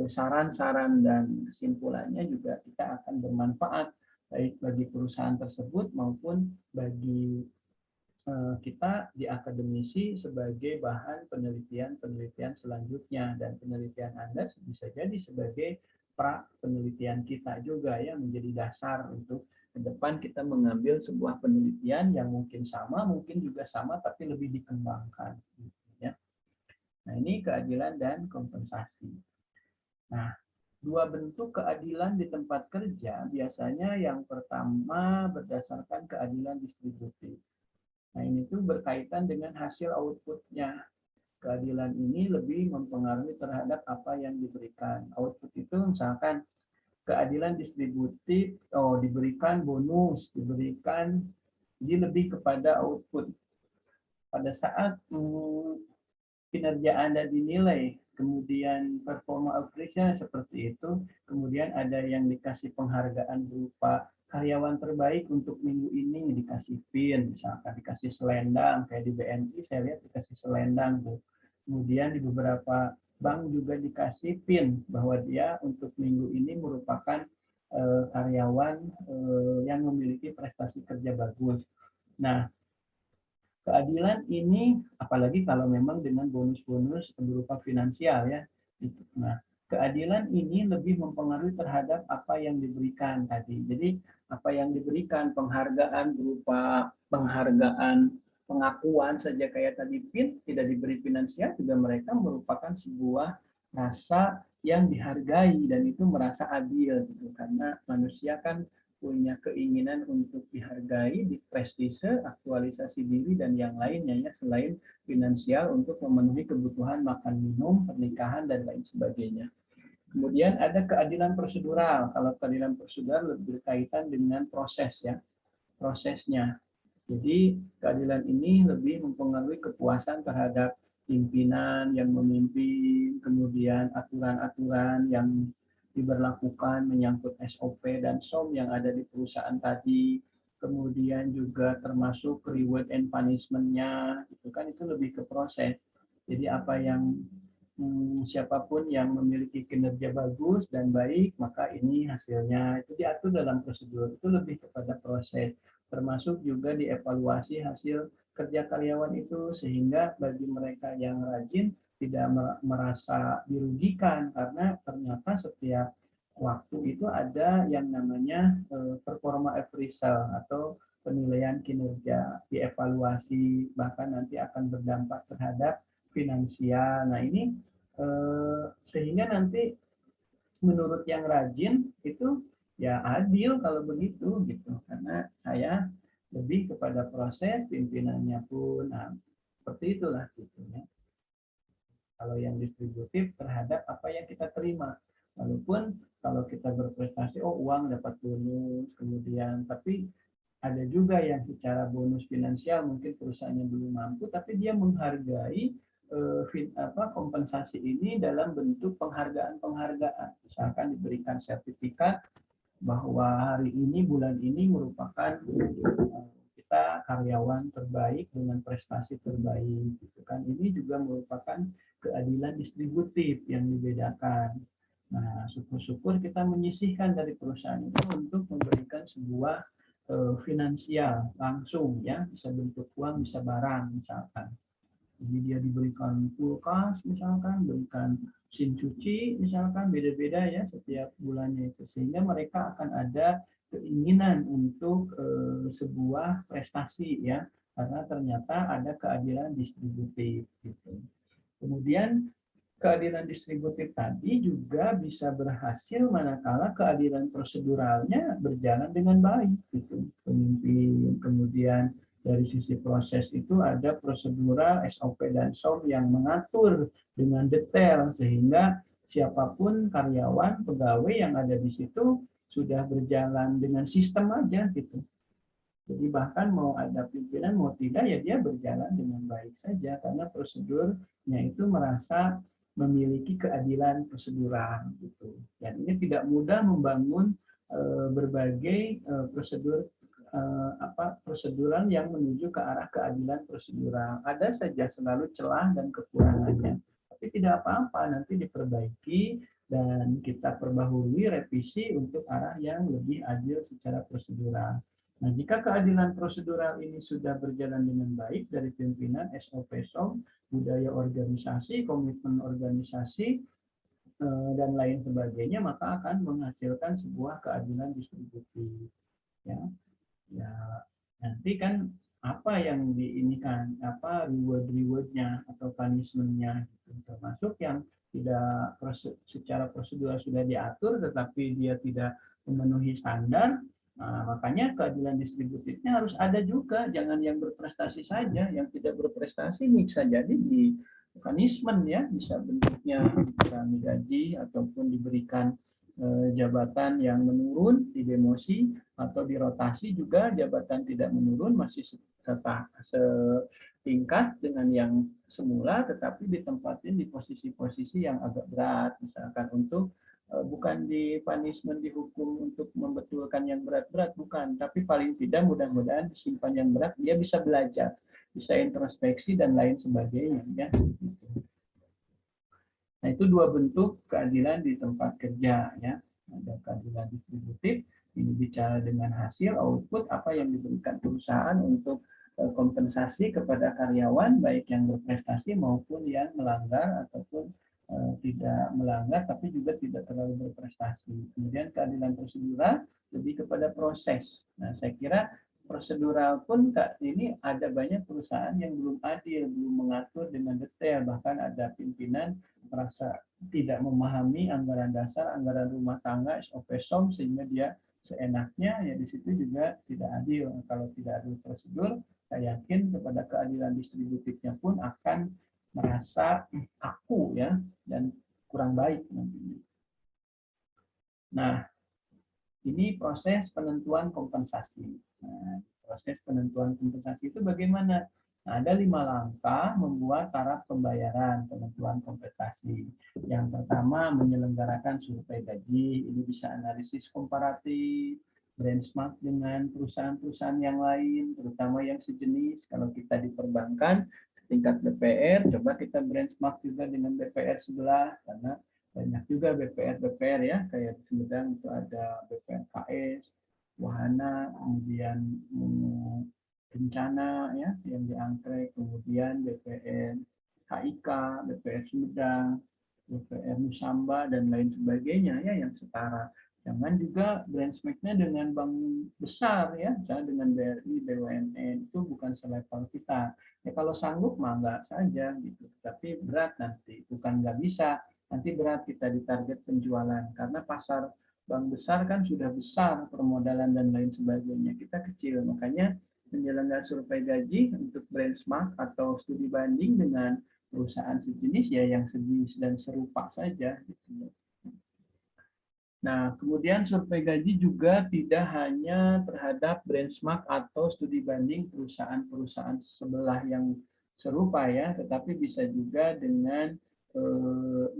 saran-saran dan kesimpulannya juga kita akan bermanfaat baik bagi perusahaan tersebut maupun bagi kita di akademisi sebagai bahan penelitian selanjutnya, dan penelitian Anda bisa jadi sebagai pra penelitian kita juga ya, menjadi dasar untuk ke depan kita mengambil sebuah penelitian yang mungkin juga sama tapi lebih dikembangkan ya. Nah, ini keadilan dan kompensasi. Nah, dua bentuk keadilan di tempat kerja biasanya yang pertama berdasarkan keadilan distributif. Nah, ini tuh berkaitan dengan hasil outputnya. Keadilan ini lebih mempengaruhi terhadap apa yang diberikan. Output itu misalkan keadilan distributif, diberikan bonus, jadi lebih kepada output. Pada saat kinerja Anda dinilai, kemudian performa operation seperti itu, kemudian ada yang dikasih penghargaan berupa karyawan terbaik untuk minggu ini, dikasih pin, misalkan dikasih selendang, kayak di BNI saya lihat dikasih selendang tuh. Kemudian di beberapa bank juga dikasih pin bahwa dia untuk minggu ini merupakan karyawan yang memiliki prestasi kerja bagus. Nah, keadilan ini apalagi kalau memang dengan bonus-bonus berupa finansial ya. Nah, keadilan ini lebih mempengaruhi terhadap apa yang diberikan tadi. Jadi apa yang diberikan, penghargaan berupa pengakuan saja kayak tadi PIN, tidak diberi finansial juga mereka merupakan sebuah rasa yang dihargai dan itu merasa adil gitu. Karena manusia kan punya keinginan untuk dihargai, diprestise, aktualisasi diri dan yang lainnya ya, selain finansial untuk memenuhi kebutuhan makan minum, pernikahan dan lain sebagainya. Kemudian ada keadilan prosedural. Kalau keadilan prosedural lebih berkaitan dengan proses ya, prosesnya. Jadi keadilan ini lebih mempengaruhi kepuasan terhadap pimpinan yang memimpin, kemudian aturan-aturan yang diberlakukan menyangkut SOP dan SOM yang ada di perusahaan tadi, kemudian juga termasuk reward and punishment-nya, itu kan itu lebih ke proses. Jadi apa yang siapapun yang memiliki kinerja bagus dan baik, maka ini hasilnya itu diatur dalam prosedur, itu lebih kepada proses, termasuk juga dievaluasi hasil kerja karyawan itu, sehingga bagi mereka yang rajin tidak merasa dirugikan karena ternyata setiap waktu itu ada yang namanya performa appraisal atau penilaian kinerja, dievaluasi, bahkan nanti akan berdampak terhadap finansial. Nah ini sehingga nanti menurut yang rajin itu ya adil kalau begitu gitu, karena saya lebih kepada proses, pimpinannya pun, nah seperti itulah gitu ya. Kalau yang distributif terhadap apa yang kita terima, walaupun kalau kita berprestasi, oh uang dapat bonus, kemudian tapi ada juga yang secara bonus finansial mungkin perusahaannya belum mampu, tapi dia menghargai kompensasi ini dalam bentuk penghargaan-penghargaan. Misalkan diberikan sertifikat bahwa hari ini, bulan ini merupakan kita karyawan terbaik dengan prestasi terbaik. Gitu kan. Ini juga merupakan keadilan distributif yang dibedakan. Nah, syukur-syukur kita menyisihkan dari perusahaan itu untuk memberikan sebuah finansial langsung ya, bisa bentuk uang, bisa barang misalkan. Jadi dia diberikan kulkas misalkan, berikan mesin cuci misalkan, beda-beda ya setiap bulannya itu, sehingga mereka akan ada keinginan untuk sebuah prestasi ya, karena ternyata ada keadilan distributif gitu. Kemudian keadilan distributif tadi juga bisa berhasil manakala keadilan proseduralnya berjalan dengan baik gitu. Pemimpin, kemudian dari sisi proses itu ada prosedural, SOP dan SOM yang mengatur dengan detail sehingga siapapun karyawan, pegawai yang ada di situ sudah berjalan dengan sistem aja gitu. Jadi bahkan mau ada pimpinan mau tidak ya dia berjalan dengan baik saja karena prosedurnya itu merasa memiliki keadilan prosedural gitu. Dan ini tidak mudah membangun berbagai prosedur prosedural yang menuju ke arah keadilan prosedural. Ada saja selalu celah dan kekurangannya. Tapi tidak apa-apa, nanti diperbaiki dan kita perbaharui revisi untuk arah yang lebih adil secara prosedural. Nah, jika keadilan prosedural ini sudah berjalan dengan baik dari pimpinan, SOP, SOM, budaya organisasi, komitmen organisasi, dan lain sebagainya, maka akan menghasilkan sebuah keadilan distributif. Ya, ya nanti kan apa yang diinikan, apa rewardnya atau punishmentnya, gitu. Termasuk yang tidak secara prosedural sudah diatur, tetapi dia tidak memenuhi standar. Nah, makanya keadilan distributifnya harus ada juga, jangan yang berprestasi saja, yang tidak berprestasi bisa jadi di punishment ya, bisa bentuknya dikurangi gaji ataupun diberikan jabatan yang menurun, didemosi atau dirotasi juga jabatan tidak menurun, masih setingkat dengan yang semula, tetapi ditempatin di posisi-posisi yang agak berat, misalkan untuk bukan di punishment, dihukum untuk membetulkan yang berat-berat, bukan, tapi paling tidak mudah-mudahan disimpan yang berat, dia bisa belajar, bisa introspeksi dan lain sebagainya ya. Nah, itu dua bentuk keadilan di tempat kerja ya. Ada keadilan distributif, ini bicara dengan hasil output apa yang diberikan perusahaan untuk kompensasi kepada karyawan baik yang berprestasi maupun yang melanggar ataupun tidak melanggar tapi juga tidak terlalu berprestasi. Kemudian keadilan prosedural lebih kepada proses. Nah, saya kira prosedural pun ini ada banyak perusahaan yang belum adil, belum mengatur dengan detail, bahkan ada pimpinan merasa tidak memahami anggaran dasar, anggaran rumah tangga, SOP SOM, sehingga dia seenaknya, ya di situ juga tidak adil. Kalau tidak adil prosedur, saya yakin kepada keadilan distributifnya pun akan merasa kaku ya, dan kurang baik nantinya. Nah, ini proses penentuan kompensasi. Nah, proses penentuan kompensasi itu bagaimana? Nah, ada 5 langkah membuat taraf pembayaran penentuan kompensasi. Yang pertama, menyelenggarakan survei gaji. Ini bisa analisis komparatif, benchmark dengan perusahaan-perusahaan yang lain, terutama yang sejenis. Kalau kita di perbankan, tingkat BPR, coba kita benchmark juga dengan BPR sebelah, karena banyak juga BPR ya, kayak di Sumedang itu ada BPR KS, Wahana, kemudian Kencana ya yang di Anggrek, kemudian BPR HIK, BPR Sumedang, BPR Nusamba, dan lain sebagainya ya yang setara. Jangan juga benchmark-nya dengan bank besar ya, misalnya dengan BRI, BUMN, itu bukan selevel kita. Ya kalau sanggup mah enggak saja gitu, tapi berat nanti, bukan nggak bisa, nanti berat kita di target penjualan karena pasar bank besar kan sudah besar permodalan dan lain sebagainya, kita kecil, makanya menyelenggarakan survei gaji untuk benchmark atau studi banding dengan perusahaan sejenis ya yang sejenis dan serupa saja gitu. Nah, kemudian survei gaji juga tidak hanya terhadap benchmark atau studi banding perusahaan-perusahaan sebelah yang serupa ya, tetapi bisa juga dengan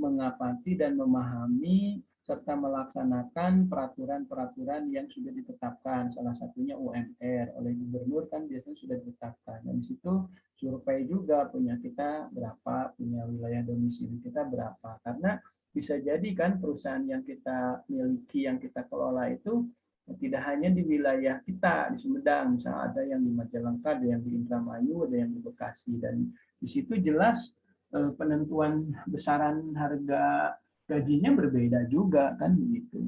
mengamati dan memahami serta melaksanakan peraturan-peraturan yang sudah ditetapkan. Salah satunya UMR oleh gubernur kan biasanya sudah ditetapkan. Dan di situ survei juga punya kita berapa, punya wilayah domisili kita berapa. Karena bisa jadi kan perusahaan yang kita miliki, yang kita kelola itu tidak hanya di wilayah kita, di Sumedang, misalnya ada yang di Majalengka, ada yang di Indramayu, ada yang di Bekasi, dan di situ jelas penentuan besaran harga gajinya berbeda juga kan begitu.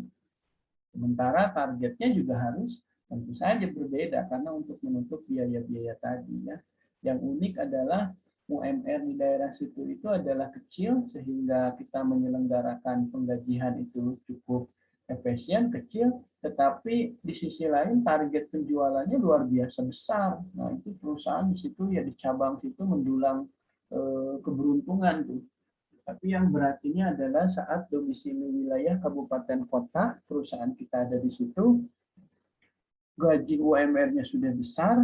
Sementara targetnya juga harus tentu saja berbeda karena untuk menutup biaya-biaya tadi ya. Yang unik adalah UMR di daerah situ itu adalah kecil sehingga kita menyelenggarakan penggajian itu cukup efisien, kecil, tetapi di sisi lain target penjualannya luar biasa besar. Nah, itu perusahaan di situ ya di cabang situ mendulang keberuntungan tuh. Tapi yang berat ini adalah saat domisili wilayah kabupaten kota, perusahaan kita ada di situ, gaji UMR-nya sudah besar,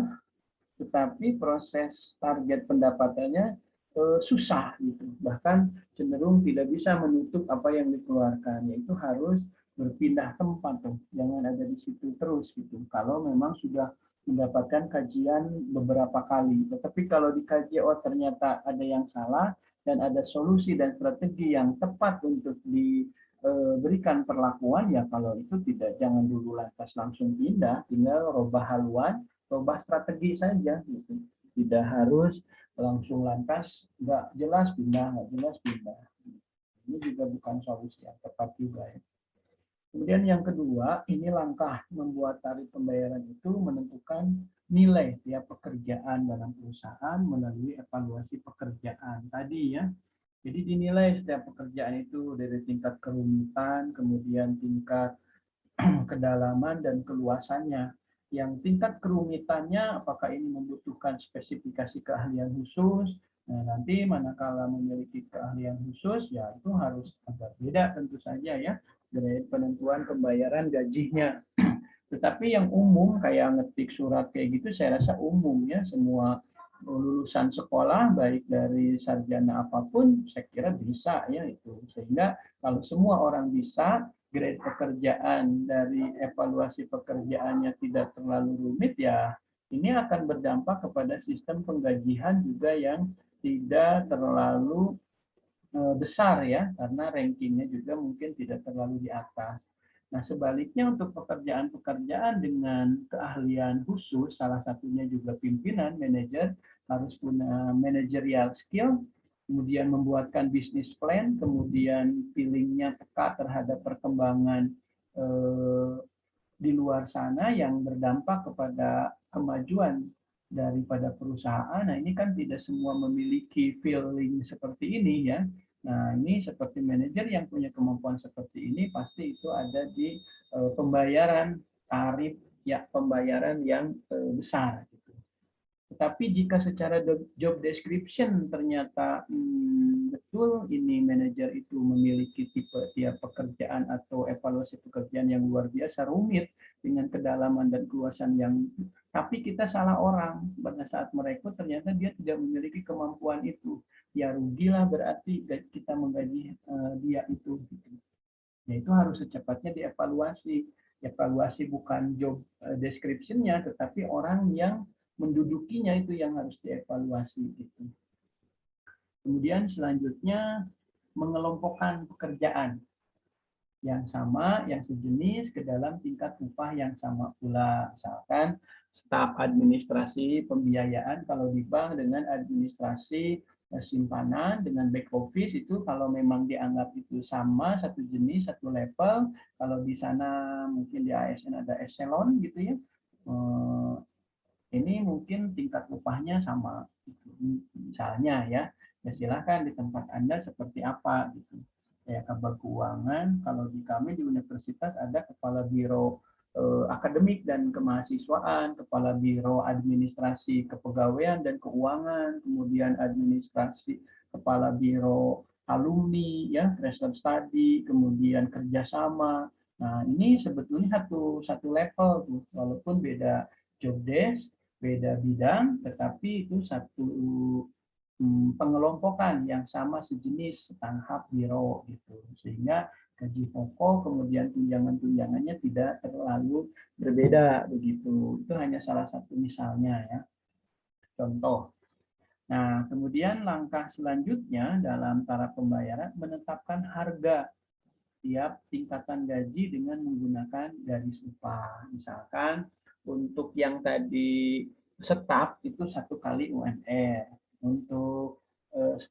tetapi proses target pendapatannya susah gitu, bahkan cenderung tidak bisa menutup apa yang dikeluarkan, yaitu harus berpindah tempat tuh, jangan ada di situ terus gitu. Kalau memang sudah mendapatkan kajian beberapa kali, tetapi kalau dikaji oh ternyata ada yang salah dan ada solusi dan strategi yang tepat untuk diberikan perlakuan, ya kalau itu tidak jangan dulu lantas langsung pindah, tinggal rubah haluan, rubah strategi saja gitu. Tidak harus langsung lantas nggak jelas pindah, nggak jelas pindah. Ini juga bukan solusi yang tepat juga ya. Kemudian yang kedua, ini langkah membuat tarif pembayaran itu menentukan nilai tiap pekerjaan dalam perusahaan melalui evaluasi pekerjaan tadi ya. Jadi dinilai setiap pekerjaan itu dari tingkat kerumitan, kemudian tingkat kedalaman dan keluasannya. Yang tingkat kerumitannya apakah ini membutuhkan spesifikasi keahlian khusus. Nah, nanti manakala memiliki keahlian khusus ya itu harus agak beda tentu saja ya dari penentuan pembayaran gajinya. Tetapi yang umum kayak ngetik surat kayak gitu saya rasa umum ya, semua lulusan sekolah baik dari sarjana apapun saya kira bisa ya itu. Sehingga kalau semua orang bisa, grade pekerjaan dari evaluasi pekerjaannya tidak terlalu rumit ya ini akan berdampak kepada sistem penggajian juga yang tidak terlalu besar ya karena rankingnya juga mungkin tidak terlalu di atas. Nah sebaliknya untuk pekerjaan-pekerjaan dengan keahlian khusus, salah satunya juga pimpinan, manajer, harus punya managerial skill, kemudian membuatkan bisnis plan, kemudian feelingnya peka terhadap perkembangan di luar sana yang berdampak kepada kemajuan daripada perusahaan. Nah ini kan tidak semua memiliki feeling seperti ini ya. Nah ini seperti manajer yang punya kemampuan seperti ini pasti itu ada di pembayaran tarif ya pembayaran yang besar. Tetapi jika secara job description ternyata betul ini manajer itu memiliki tipe tiap pekerjaan atau evaluasi pekerjaan yang luar biasa rumit dengan kedalaman dan keluasan yang tapi kita salah orang pada saat merekrut ternyata dia tidak memiliki kemampuan itu ya rugilah berarti kita menggaji dia itu gitu. Ya itu harus secepatnya dievaluasi. Evaluasi bukan job description-nya tetapi orang yang mendudukinya itu yang harus dievaluasi gitu. Kemudian selanjutnya mengelompokkan pekerjaan yang sama, yang sejenis ke dalam tingkat upah yang sama pula. Misalkan staf administrasi pembiayaan kalau di bank dengan administrasi simpanan dengan back office itu kalau memang dianggap itu sama, satu jenis, satu level, kalau di sana mungkin di ASN ada eselon gitu ya, ini mungkin tingkat upahnya sama gitu. Misalnya ya, ya silakan di tempat Anda seperti apa gitu. Kayak Kabag Keuangan, kalau di kami di universitas ada kepala biro akademik dan kemahasiswaan, kepala biro administrasi kepegawaian dan keuangan, kemudian administrasi kepala biro alumni ya, research study, kemudian kerjasama. Nah, ini sebetulnya satu level tuh, walaupun beda job desk, beda bidang, tetapi itu satu pengelompokan yang sama sejenis setangkap biro gitu, sehingga gaji pokok kemudian tunjangan-tunjangannya tidak terlalu berbeda begitu. Itu hanya salah satu misalnya ya, contoh. Nah, kemudian langkah selanjutnya dalam taraf pembayaran menetapkan harga tiap tingkatan gaji dengan menggunakan garis upah. Misalkan untuk yang tadi staf itu 1 kali UMR. Untuk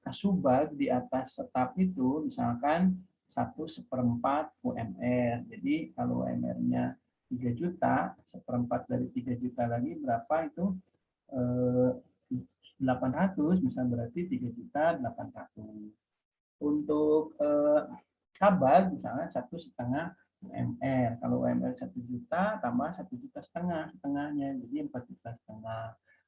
kasubag di atas staf itu misalkan 1/4 UMR. Jadi kalau UMR-nya 3 juta, 1/4 dari 3 juta lagi berapa itu? 800, misalnya berarti 3.800.000. Untuk kabag misalnya 1,5 UMR. Kalau UMR 1 juta tambah 1,5 juta setengahnya, jadi 4,5 juta.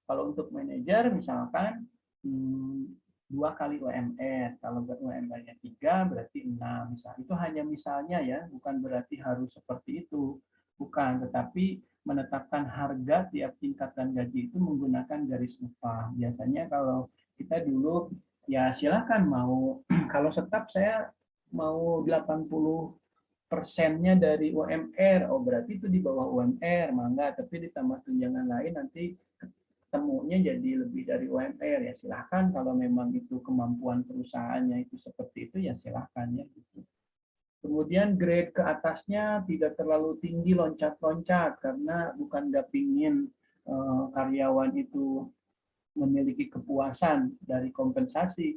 Kalau untuk manajer misalkan 2 kali UMR. Kalau UMR-nya 3 berarti 6 misalnya. Itu hanya misalnya ya, bukan berarti harus seperti itu. Bukan, tetapi menetapkan harga tiap tingkatan gaji itu menggunakan garis upah. Biasanya kalau kita dulu ya silakan mau kalau staf saya mau 80%-nya dari UMR, oh berarti itu di bawah UMR, mangga, tapi ditambah tunjangan lain nanti ketemunya jadi lebih dari UMR, ya silahkan kalau memang itu kemampuan perusahaannya itu seperti itu, ya silahkan ya. Gitu. Kemudian grade ke atasnya tidak terlalu tinggi loncat-loncat, karena bukan nggak pingin karyawan itu memiliki kepuasan dari kompensasi.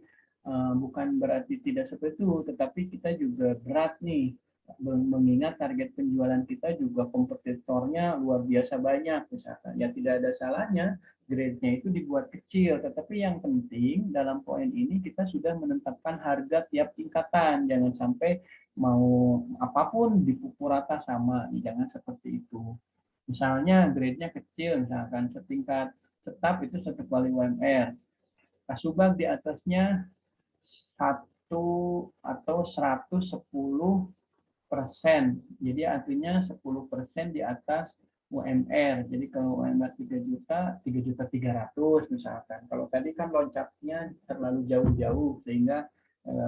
Bukan berarti tidak seperti itu, tetapi kita juga berat nih, mengingat target penjualan kita juga kompetitornya luar biasa banyak misalkan. Ya tidak ada salahnya grade-nya itu dibuat kecil, tetapi yang penting dalam poin ini kita sudah menetapkan harga tiap tingkatan, jangan sampai mau apapun dipukul rata sama, jangan seperti itu. Misalnya grade-nya kecil, misalkan setingkat staf itu 1 kali UMR. Kasubag di atasnya 1 atau 110%. Jadi artinya 10% di atas UMR. Jadi kalau UMR 3 juta, 3.300.000 misalkan. Kalau tadi kan loncatnya terlalu jauh-jauh sehingga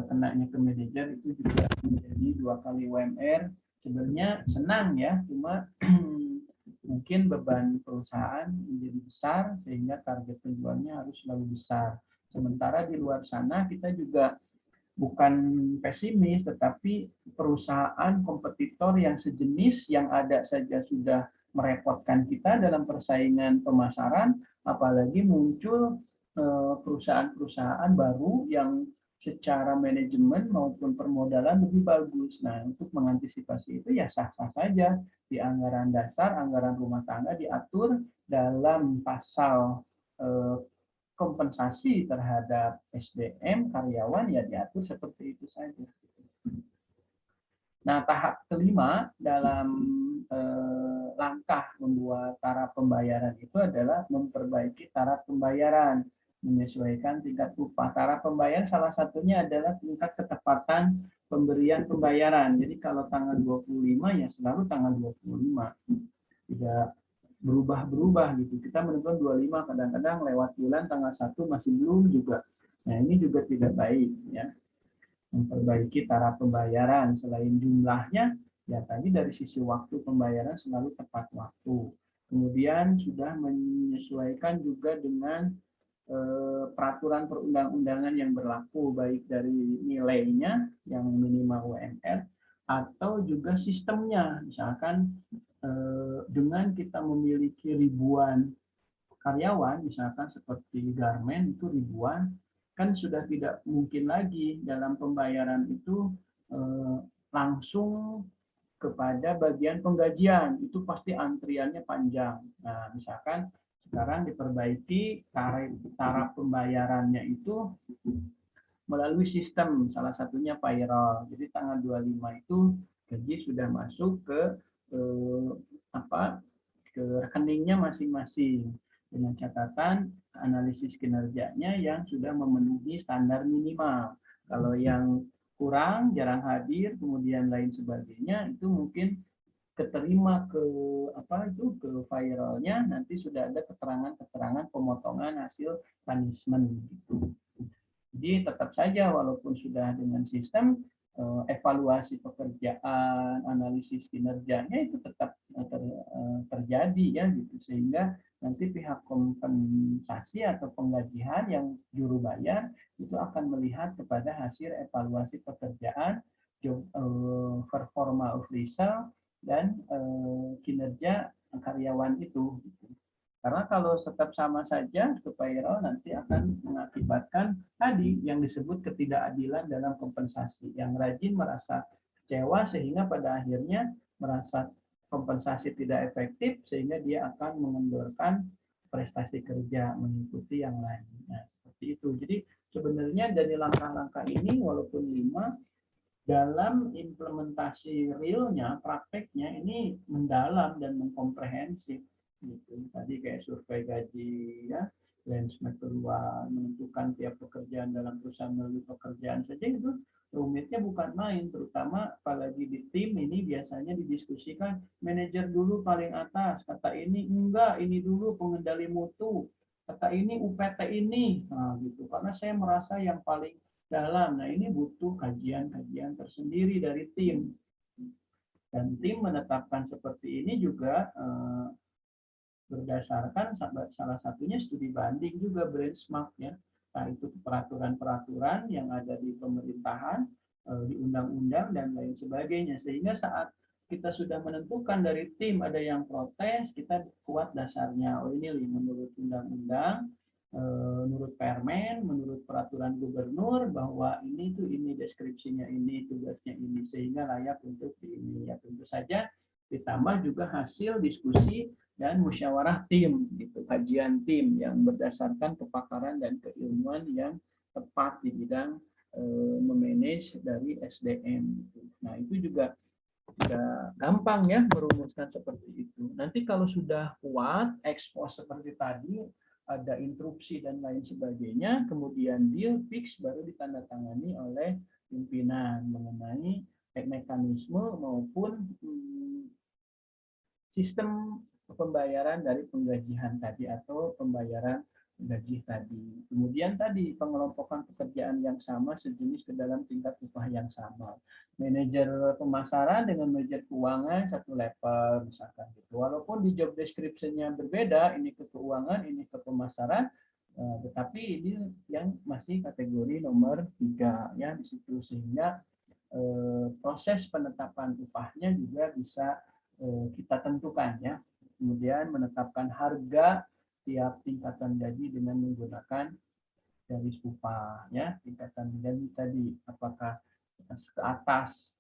kenanya ke manajer itu juga menjadi 2 kali UMR. Sebenarnya senang ya, cuma mungkin beban perusahaan menjadi besar sehingga target penjualnya harus selalu besar. Sementara di luar sana kita juga bukan pesimis, tetapi perusahaan kompetitor yang sejenis yang ada saja sudah merepotkan kita dalam persaingan pemasaran, apalagi muncul perusahaan-perusahaan baru yang secara manajemen maupun permodalan lebih bagus. Nah, untuk mengantisipasi itu ya sah-sah saja di anggaran dasar, anggaran rumah tangga diatur dalam pasal kompensasi terhadap SDM karyawan ya diatur seperti itu saja. Nah, tahap kelima dalam langkah membuat taraf pembayaran itu adalah memperbaiki taraf pembayaran, menyesuaikan tingkat upah. Taraf pembayaran salah satunya adalah tingkat ketepatan pemberian pembayaran. Jadi kalau tanggal 25 ya selalu tanggal 25. Tidak berubah-berubah gitu. Kita menentukan 25, kadang-kadang lewat bulan tanggal 1 masih belum juga. Nah, ini juga tidak baik ya. Memperbaiki taraf pembayaran selain jumlahnya, ya tadi dari sisi waktu pembayaran selalu tepat waktu. Kemudian sudah menyesuaikan juga dengan peraturan perundang-undangan yang berlaku, baik dari nilainya yang minimal UMR atau juga sistemnya. Misalkan dengan kita memiliki ribuan karyawan, misalkan seperti garmen itu ribuan, kan sudah tidak mungkin lagi dalam pembayaran itu langsung kepada bagian penggajian, itu pasti antriannya panjang. Nah, misalkan sekarang diperbaiki cara pembayarannya itu melalui sistem, salah satunya payroll. Jadi tanggal 25 itu gaji sudah masuk ke ke rekeningnya masing-masing dengan catatan analisis kinerjanya yang sudah memenuhi standar minimal. Kalau yang kurang, jarang hadir, kemudian lain sebagainya, itu mungkin keterima ke ke viralnya, nanti sudah ada keterangan-keterangan pemotongan hasil punishment gitu. Jadi tetap saja walaupun sudah dengan sistem evaluasi pekerjaan, analisis kinerjanya itu tetap terjadi ya gitu, sehingga nanti pihak kompensasi atau penggajian yang juru bayar itu akan melihat kepada hasil evaluasi pekerjaan, performa official dan kinerja karyawan itu. Karena kalau tetap sama saja ke payroll nanti akan mengakibatkan tadi yang disebut ketidakadilan dalam kompensasi. Yang rajin merasa kecewa sehingga pada akhirnya merasa kompensasi tidak efektif sehingga dia akan mengendorkan prestasi kerja mengikuti yang lain. Nah, seperti itu. Jadi sebenarnya dari langkah-langkah ini walaupun 5, dalam implementasi realnya, prakteknya ini mendalam dan mengkomprehensif. Gitu. Tadi kayak survei gaji, ya, benchmark keluar, menentukan tiap pekerjaan dalam perusahaan melalui pekerjaan saja itu rumitnya bukan main, terutama apalagi di tim ini biasanya didiskusikan manajer dulu paling atas, kata ini enggak, ini dulu pengendali mutu, kata ini UPT ini, nah gitu. Karena saya merasa yang paling dalam. Nah, ini butuh kajian-kajian tersendiri dari tim. Dan tim menetapkan seperti ini juga berdasarkan salah satunya studi banding juga benchmark ya. Nah, itu peraturan-peraturan yang ada di pemerintahan, di undang-undang dan lain sebagainya. Sehingga saat kita sudah menentukan dari tim ada yang protes, kita kuat dasarnya. Oh, ini menurut undang-undang, menurut permen, menurut peraturan gubernur bahwa ini deskripsinya ini, tugasnya ini, sehingga layak untuk ini. Ya tentu saja ditambah juga hasil diskusi dan musyawarah tim, gitu, kajian tim yang berdasarkan kepakaran dan keilmuan yang tepat di bidang memanage dari SDM. Gitu. Nah itu juga tidak gampang ya merumuskan seperti itu. Nanti kalau sudah kuat, expose seperti tadi, ada interupsi dan lain sebagainya, kemudian deal fix baru ditandatangani oleh pimpinan mengenai mekanisme maupun sistem pembayaran dari penggajian tadi atau pembayaran gaji tadi. Kemudian tadi pengelompokan pekerjaan yang sama sejenis ke dalam tingkat upah yang sama. Manajer pemasaran dengan manajer keuangan satu level misalkan gitu. Walaupun di job description-nya berbeda, ini ke keuangan, ini ke pemasaran, tetapi ini yang masih kategori nomor 3 ya di situ, sehingga proses penetapan upahnya juga bisa kita tentukan ya. Kemudian menetapkan harga tiap tingkatan gaji dengan menggunakan garis upah ya, tingkatan gaji tadi apakah ke atas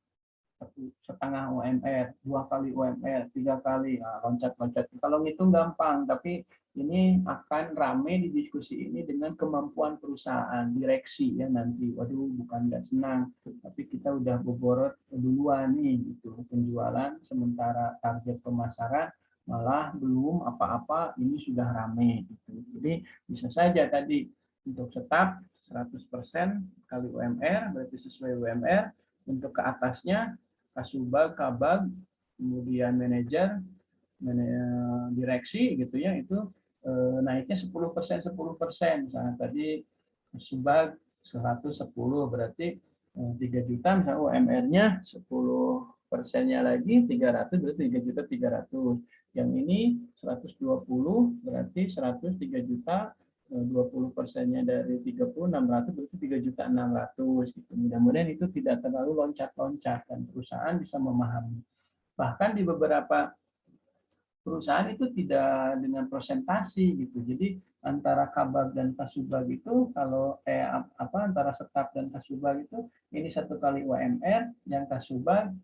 1,5 UMR, 2 kali UMR, 3 kali, loncat-loncat. Kalau ngitung gampang, tapi ini akan rame di diskusi ini dengan kemampuan perusahaan, direksi ya nanti. Waduh, bukan nggak senang, tapi kita udah boborot duluan nih gitu penjualan, sementara target pemasaran malah belum apa-apa, ini sudah rame gitu. Jadi bisa saja tadi untuk tetap 100% kali UMR berarti sesuai UMR, untuk ke atasnya kasubag, kabag, kemudian manajer, direksi gitu ya, itu naiknya 10%. Misalnya tadi kasubag 110 berarti 3 juta, misalnya UMR-nya 10%-nya lagi 300 berarti 3.300.000. Yang ini 120 berarti 103 juta, 20%-nya dari 30, 600 berarti 3.600.000 gitu. Mudah-mudahan itu tidak terlalu loncat-loncat dan perusahaan bisa memahami. Bahkan di beberapa perusahaan itu tidak dengan presentasi gitu. Jadi antara kabag dan kasubag itu kalau antara staf dan kasubag itu ini 1 kali UMR, yang kasubag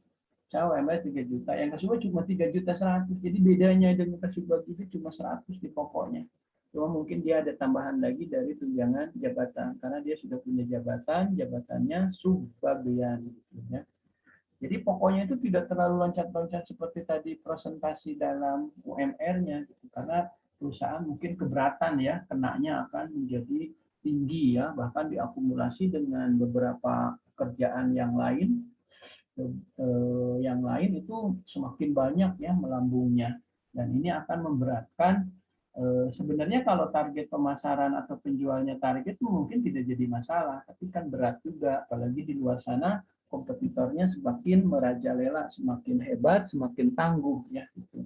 UMR 3 juta, yang kasubag cuma 3.100.000. Jadi bedanya dengan kasubag itu cuma 100 di pokoknya. Cuma mungkin dia ada tambahan lagi dari tunjangan jabatan karena dia sudah punya jabatan, jabatannya subbagian gitu ya. Jadi pokoknya itu tidak terlalu loncat-loncat seperti tadi presentasi dalam UMR-nya gitu. Karena perusahaan mungkin keberatan ya, kenanya akan menjadi tinggi ya, bahkan diakumulasi dengan beberapa pekerjaan yang lain. Yang lain itu semakin banyak ya melambungnya, dan ini akan memberatkan. Sebenarnya kalau target pemasaran atau penjualnya target mungkin tidak jadi masalah, tapi kan berat juga, apalagi di luar sana kompetitornya semakin merajalela, semakin hebat, semakin tangguh ya gitu.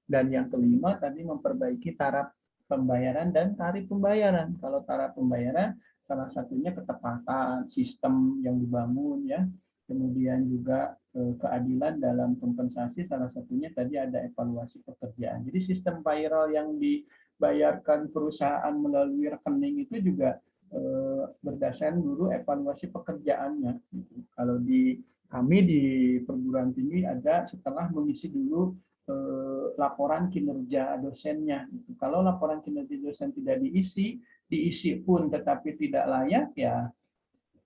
Dan yang kelima tadi memperbaiki taraf pembayaran dan tarif pembayaran. Kalau taraf pembayaran salah satunya ketepatan sistem yang dibangun ya, kemudian juga keadilan dalam kompensasi, salah satunya tadi ada evaluasi pekerjaan. Jadi sistem payroll yang dibayarkan perusahaan melalui rekening itu juga berdasarkan dulu evaluasi pekerjaannya. Kalau di kami di perguruan tinggi ada setelah mengisi dulu laporan kinerja dosennya. Kalau laporan kinerja dosen tidak diisi pun tetapi tidak layak, ya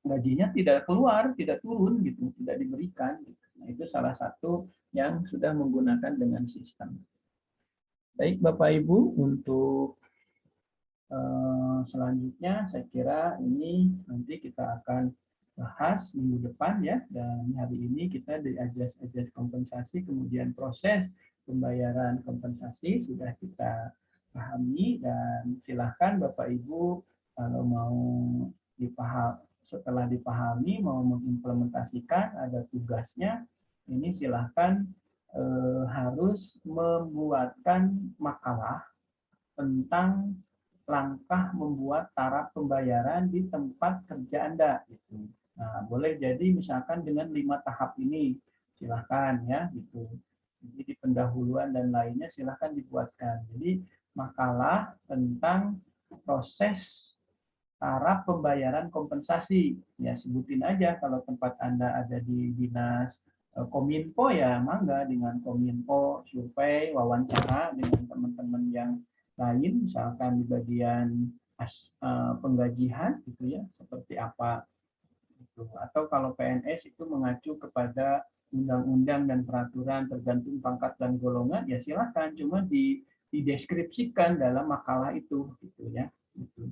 gajinya tidak keluar, tidak turun gitu, tidak diberikan. Gitu. Nah, itu salah satu yang sudah menggunakan dengan sistem. Baik Bapak Ibu, untuk selanjutnya saya kira ini nanti kita akan bahas minggu depan ya, dan hari ini kita di adjust kompensasi, kemudian proses pembayaran kompensasi sudah kita pahami, dan silakan Bapak Ibu kalau mau setelah dipahami mau mengimplementasikan ada tugasnya, ini silahkan harus membuatkan makalah tentang langkah membuat taraf pembayaran di tempat kerja Anda gitu. Nah, boleh jadi misalkan dengan 5 tahap ini, silahkan ya gitu. Jadi di pendahuluan dan lainnya silahkan dibuatkan. Jadi makalah tentang proses taraf pembayaran kompensasi. Ya sebutin aja kalau tempat Anda ada di dinas Kominfo ya mangga, dengan Kominfo survei, wawancara dengan teman-teman yang lain, misalkan di bagian penggajian gitu ya, seperti apa gitu. Atau kalau PNS itu mengacu kepada undang-undang dan peraturan tergantung pangkat dan golongan, ya silakan, cuma dideskripsikan dalam makalah itu gitu ya. Gitu.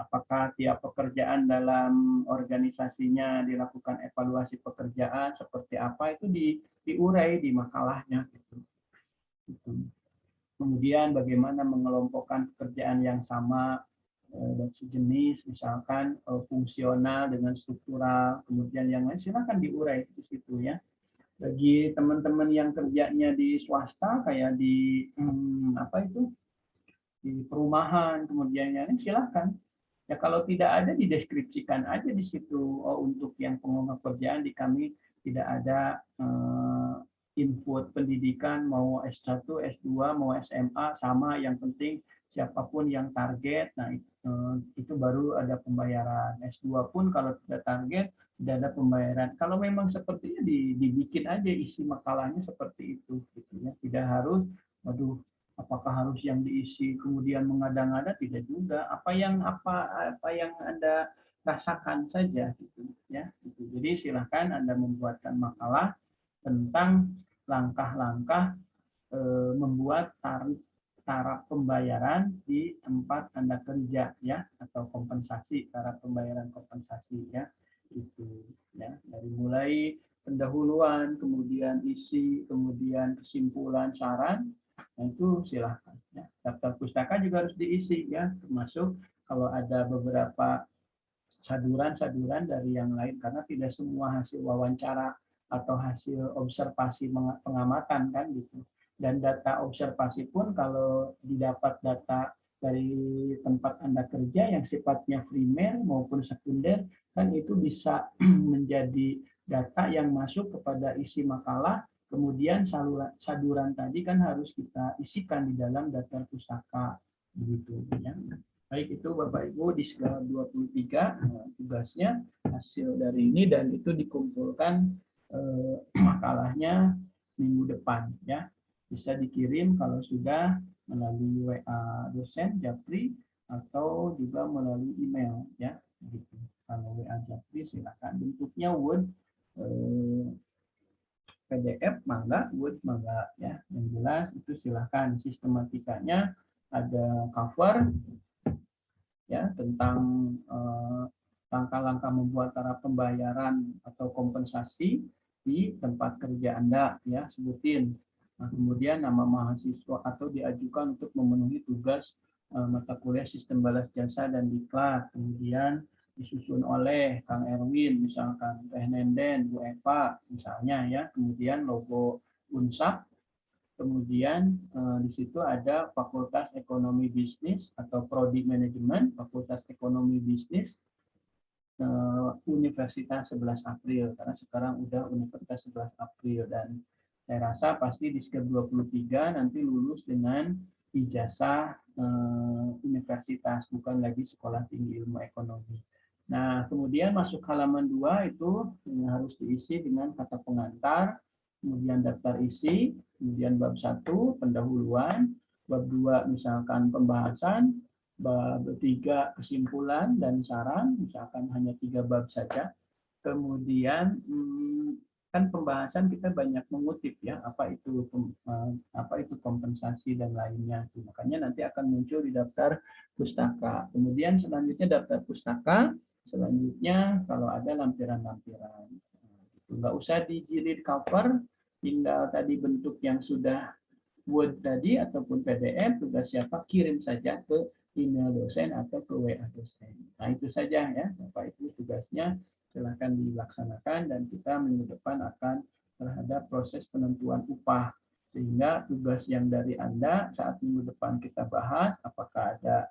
Apakah tiap pekerjaan dalam organisasinya dilakukan evaluasi pekerjaan seperti apa, itu diurai di makalahnya gitu. Gitu. Kemudian bagaimana mengelompokkan pekerjaan yang sama dan sejenis, misalkan fungsional dengan struktural, kemudian yang lain silakan diurai di situ ya. Bagi teman-teman yang kerjanya di swasta kayak di di perumahan, kemudian yang lain silakan. Ya kalau tidak ada dideskripsikan aja di situ. Oh, untuk yang pekerjaan di kami tidak ada input pendidikan, mau S1, S2, mau SMA, sama, yang penting siapapun yang target, nah itu baru ada pembayaran. S2 pun kalau tidak target, tidak ada pembayaran. Kalau memang sepertinya dibikin aja isi makalahnya seperti itu, gitu ya. Tidak harus, waduh, apakah harus yang diisi kemudian mengada-ngada, tidak juga. Apa yang Anda rasakan saja, gitu ya. Gitu. Jadi silahkan Anda membuatkan makalah tentang langkah-langkah membuat taraf pembayaran di tempat Anda kerja ya, atau kompensasi, taraf pembayaran kompensasi ya, itu ya, dari mulai pendahuluan, kemudian isi, kemudian kesimpulan, saran, nah itu silahkan ya. Daftar pustaka juga harus diisi ya, termasuk kalau ada beberapa saduran-saduran dari yang lain, karena tidak semua hasil wawancara atau hasil observasi pengamatan kan gitu. Dan data observasi pun kalau didapat data dari tempat Anda kerja yang sifatnya primer maupun sekunder, kan itu bisa menjadi data yang masuk kepada isi makalah, kemudian saduran tadi kan harus kita isikan di dalam daftar pustaka. begitu ya. Baik, itu Bapak Ibu di skala 23 tugasnya hasil dari ini, dan itu dikumpulkan makalahnya minggu depan ya. Bisa dikirim kalau sudah melalui WA dosen Japri atau juga melalui email ya. Gitu. Kalau WA Japri silakan, bentuknya Word, PDF mangga, Word mangga ya. Yang jelas itu silakan. Sistematikanya ada cover ya tentang langkah-langkah membuat cara pembayaran atau kompensasi di tempat kerja Anda ya, sebutin. Nah, kemudian nama mahasiswa atau diajukan untuk memenuhi tugas mata kuliah sistem balas jasa dan diklat. Kemudian disusun oleh Kang Erwin, misalkan Teh Nenden, Bu Eva, misalnya ya. Kemudian logo Unsap. Kemudian di situ ada Fakultas Ekonomi Bisnis atau Prodi Manajemen, Fakultas Ekonomi Bisnis, Universitas 11 April, karena sekarang udah Universitas 11 April, dan saya rasa pasti di skep 23 nanti lulus dengan ijazah universitas, bukan lagi sekolah tinggi ilmu ekonomi. Nah, kemudian masuk halaman 2 itu harus diisi dengan kata pengantar, kemudian daftar isi, kemudian bab 1 pendahuluan, bab 2 misalkan pembahasan, bab 3 kesimpulan dan saran, misalkan hanya 3 bab saja. Kemudian kan pembahasan kita banyak mengutip ya, apa itu kompensasi dan lainnya. Makanya nanti akan muncul di daftar pustaka. Kemudian selanjutnya daftar pustaka, selanjutnya kalau ada lampiran-lampiran. Nggak usah dijilid cover, tinggal tadi bentuk yang sudah Word tadi ataupun PDF, tugas siapa kirim saja ke email dosen atau ke WA dosen. Nah, itu saja ya Bapak Ibu tugasnya, silahkan dilaksanakan, dan kita minggu depan akan terhadap proses penentuan upah, sehingga tugas yang dari Anda saat minggu depan kita bahas apakah ada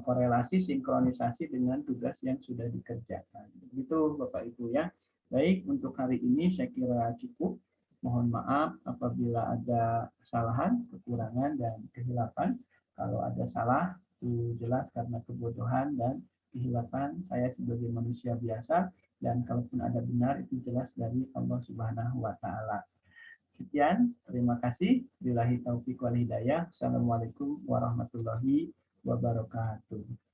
korelasi sinkronisasi dengan tugas yang sudah dikerjakan. Begitu Bapak Ibu ya. Baik, untuk hari ini saya kira cukup. Mohon maaf apabila ada kesalahan, kekurangan, dan kehilapan. Kalau ada salah, itu jelas karena kebodohan dan kehilapan saya sebagai manusia biasa, dan kalaupun ada benar itu jelas dari Allah Subhanahu wa taala. Sekian, terima kasih. Billahi taufiq wal hidayah. Assalamualaikum warahmatullahi wabarakatuh.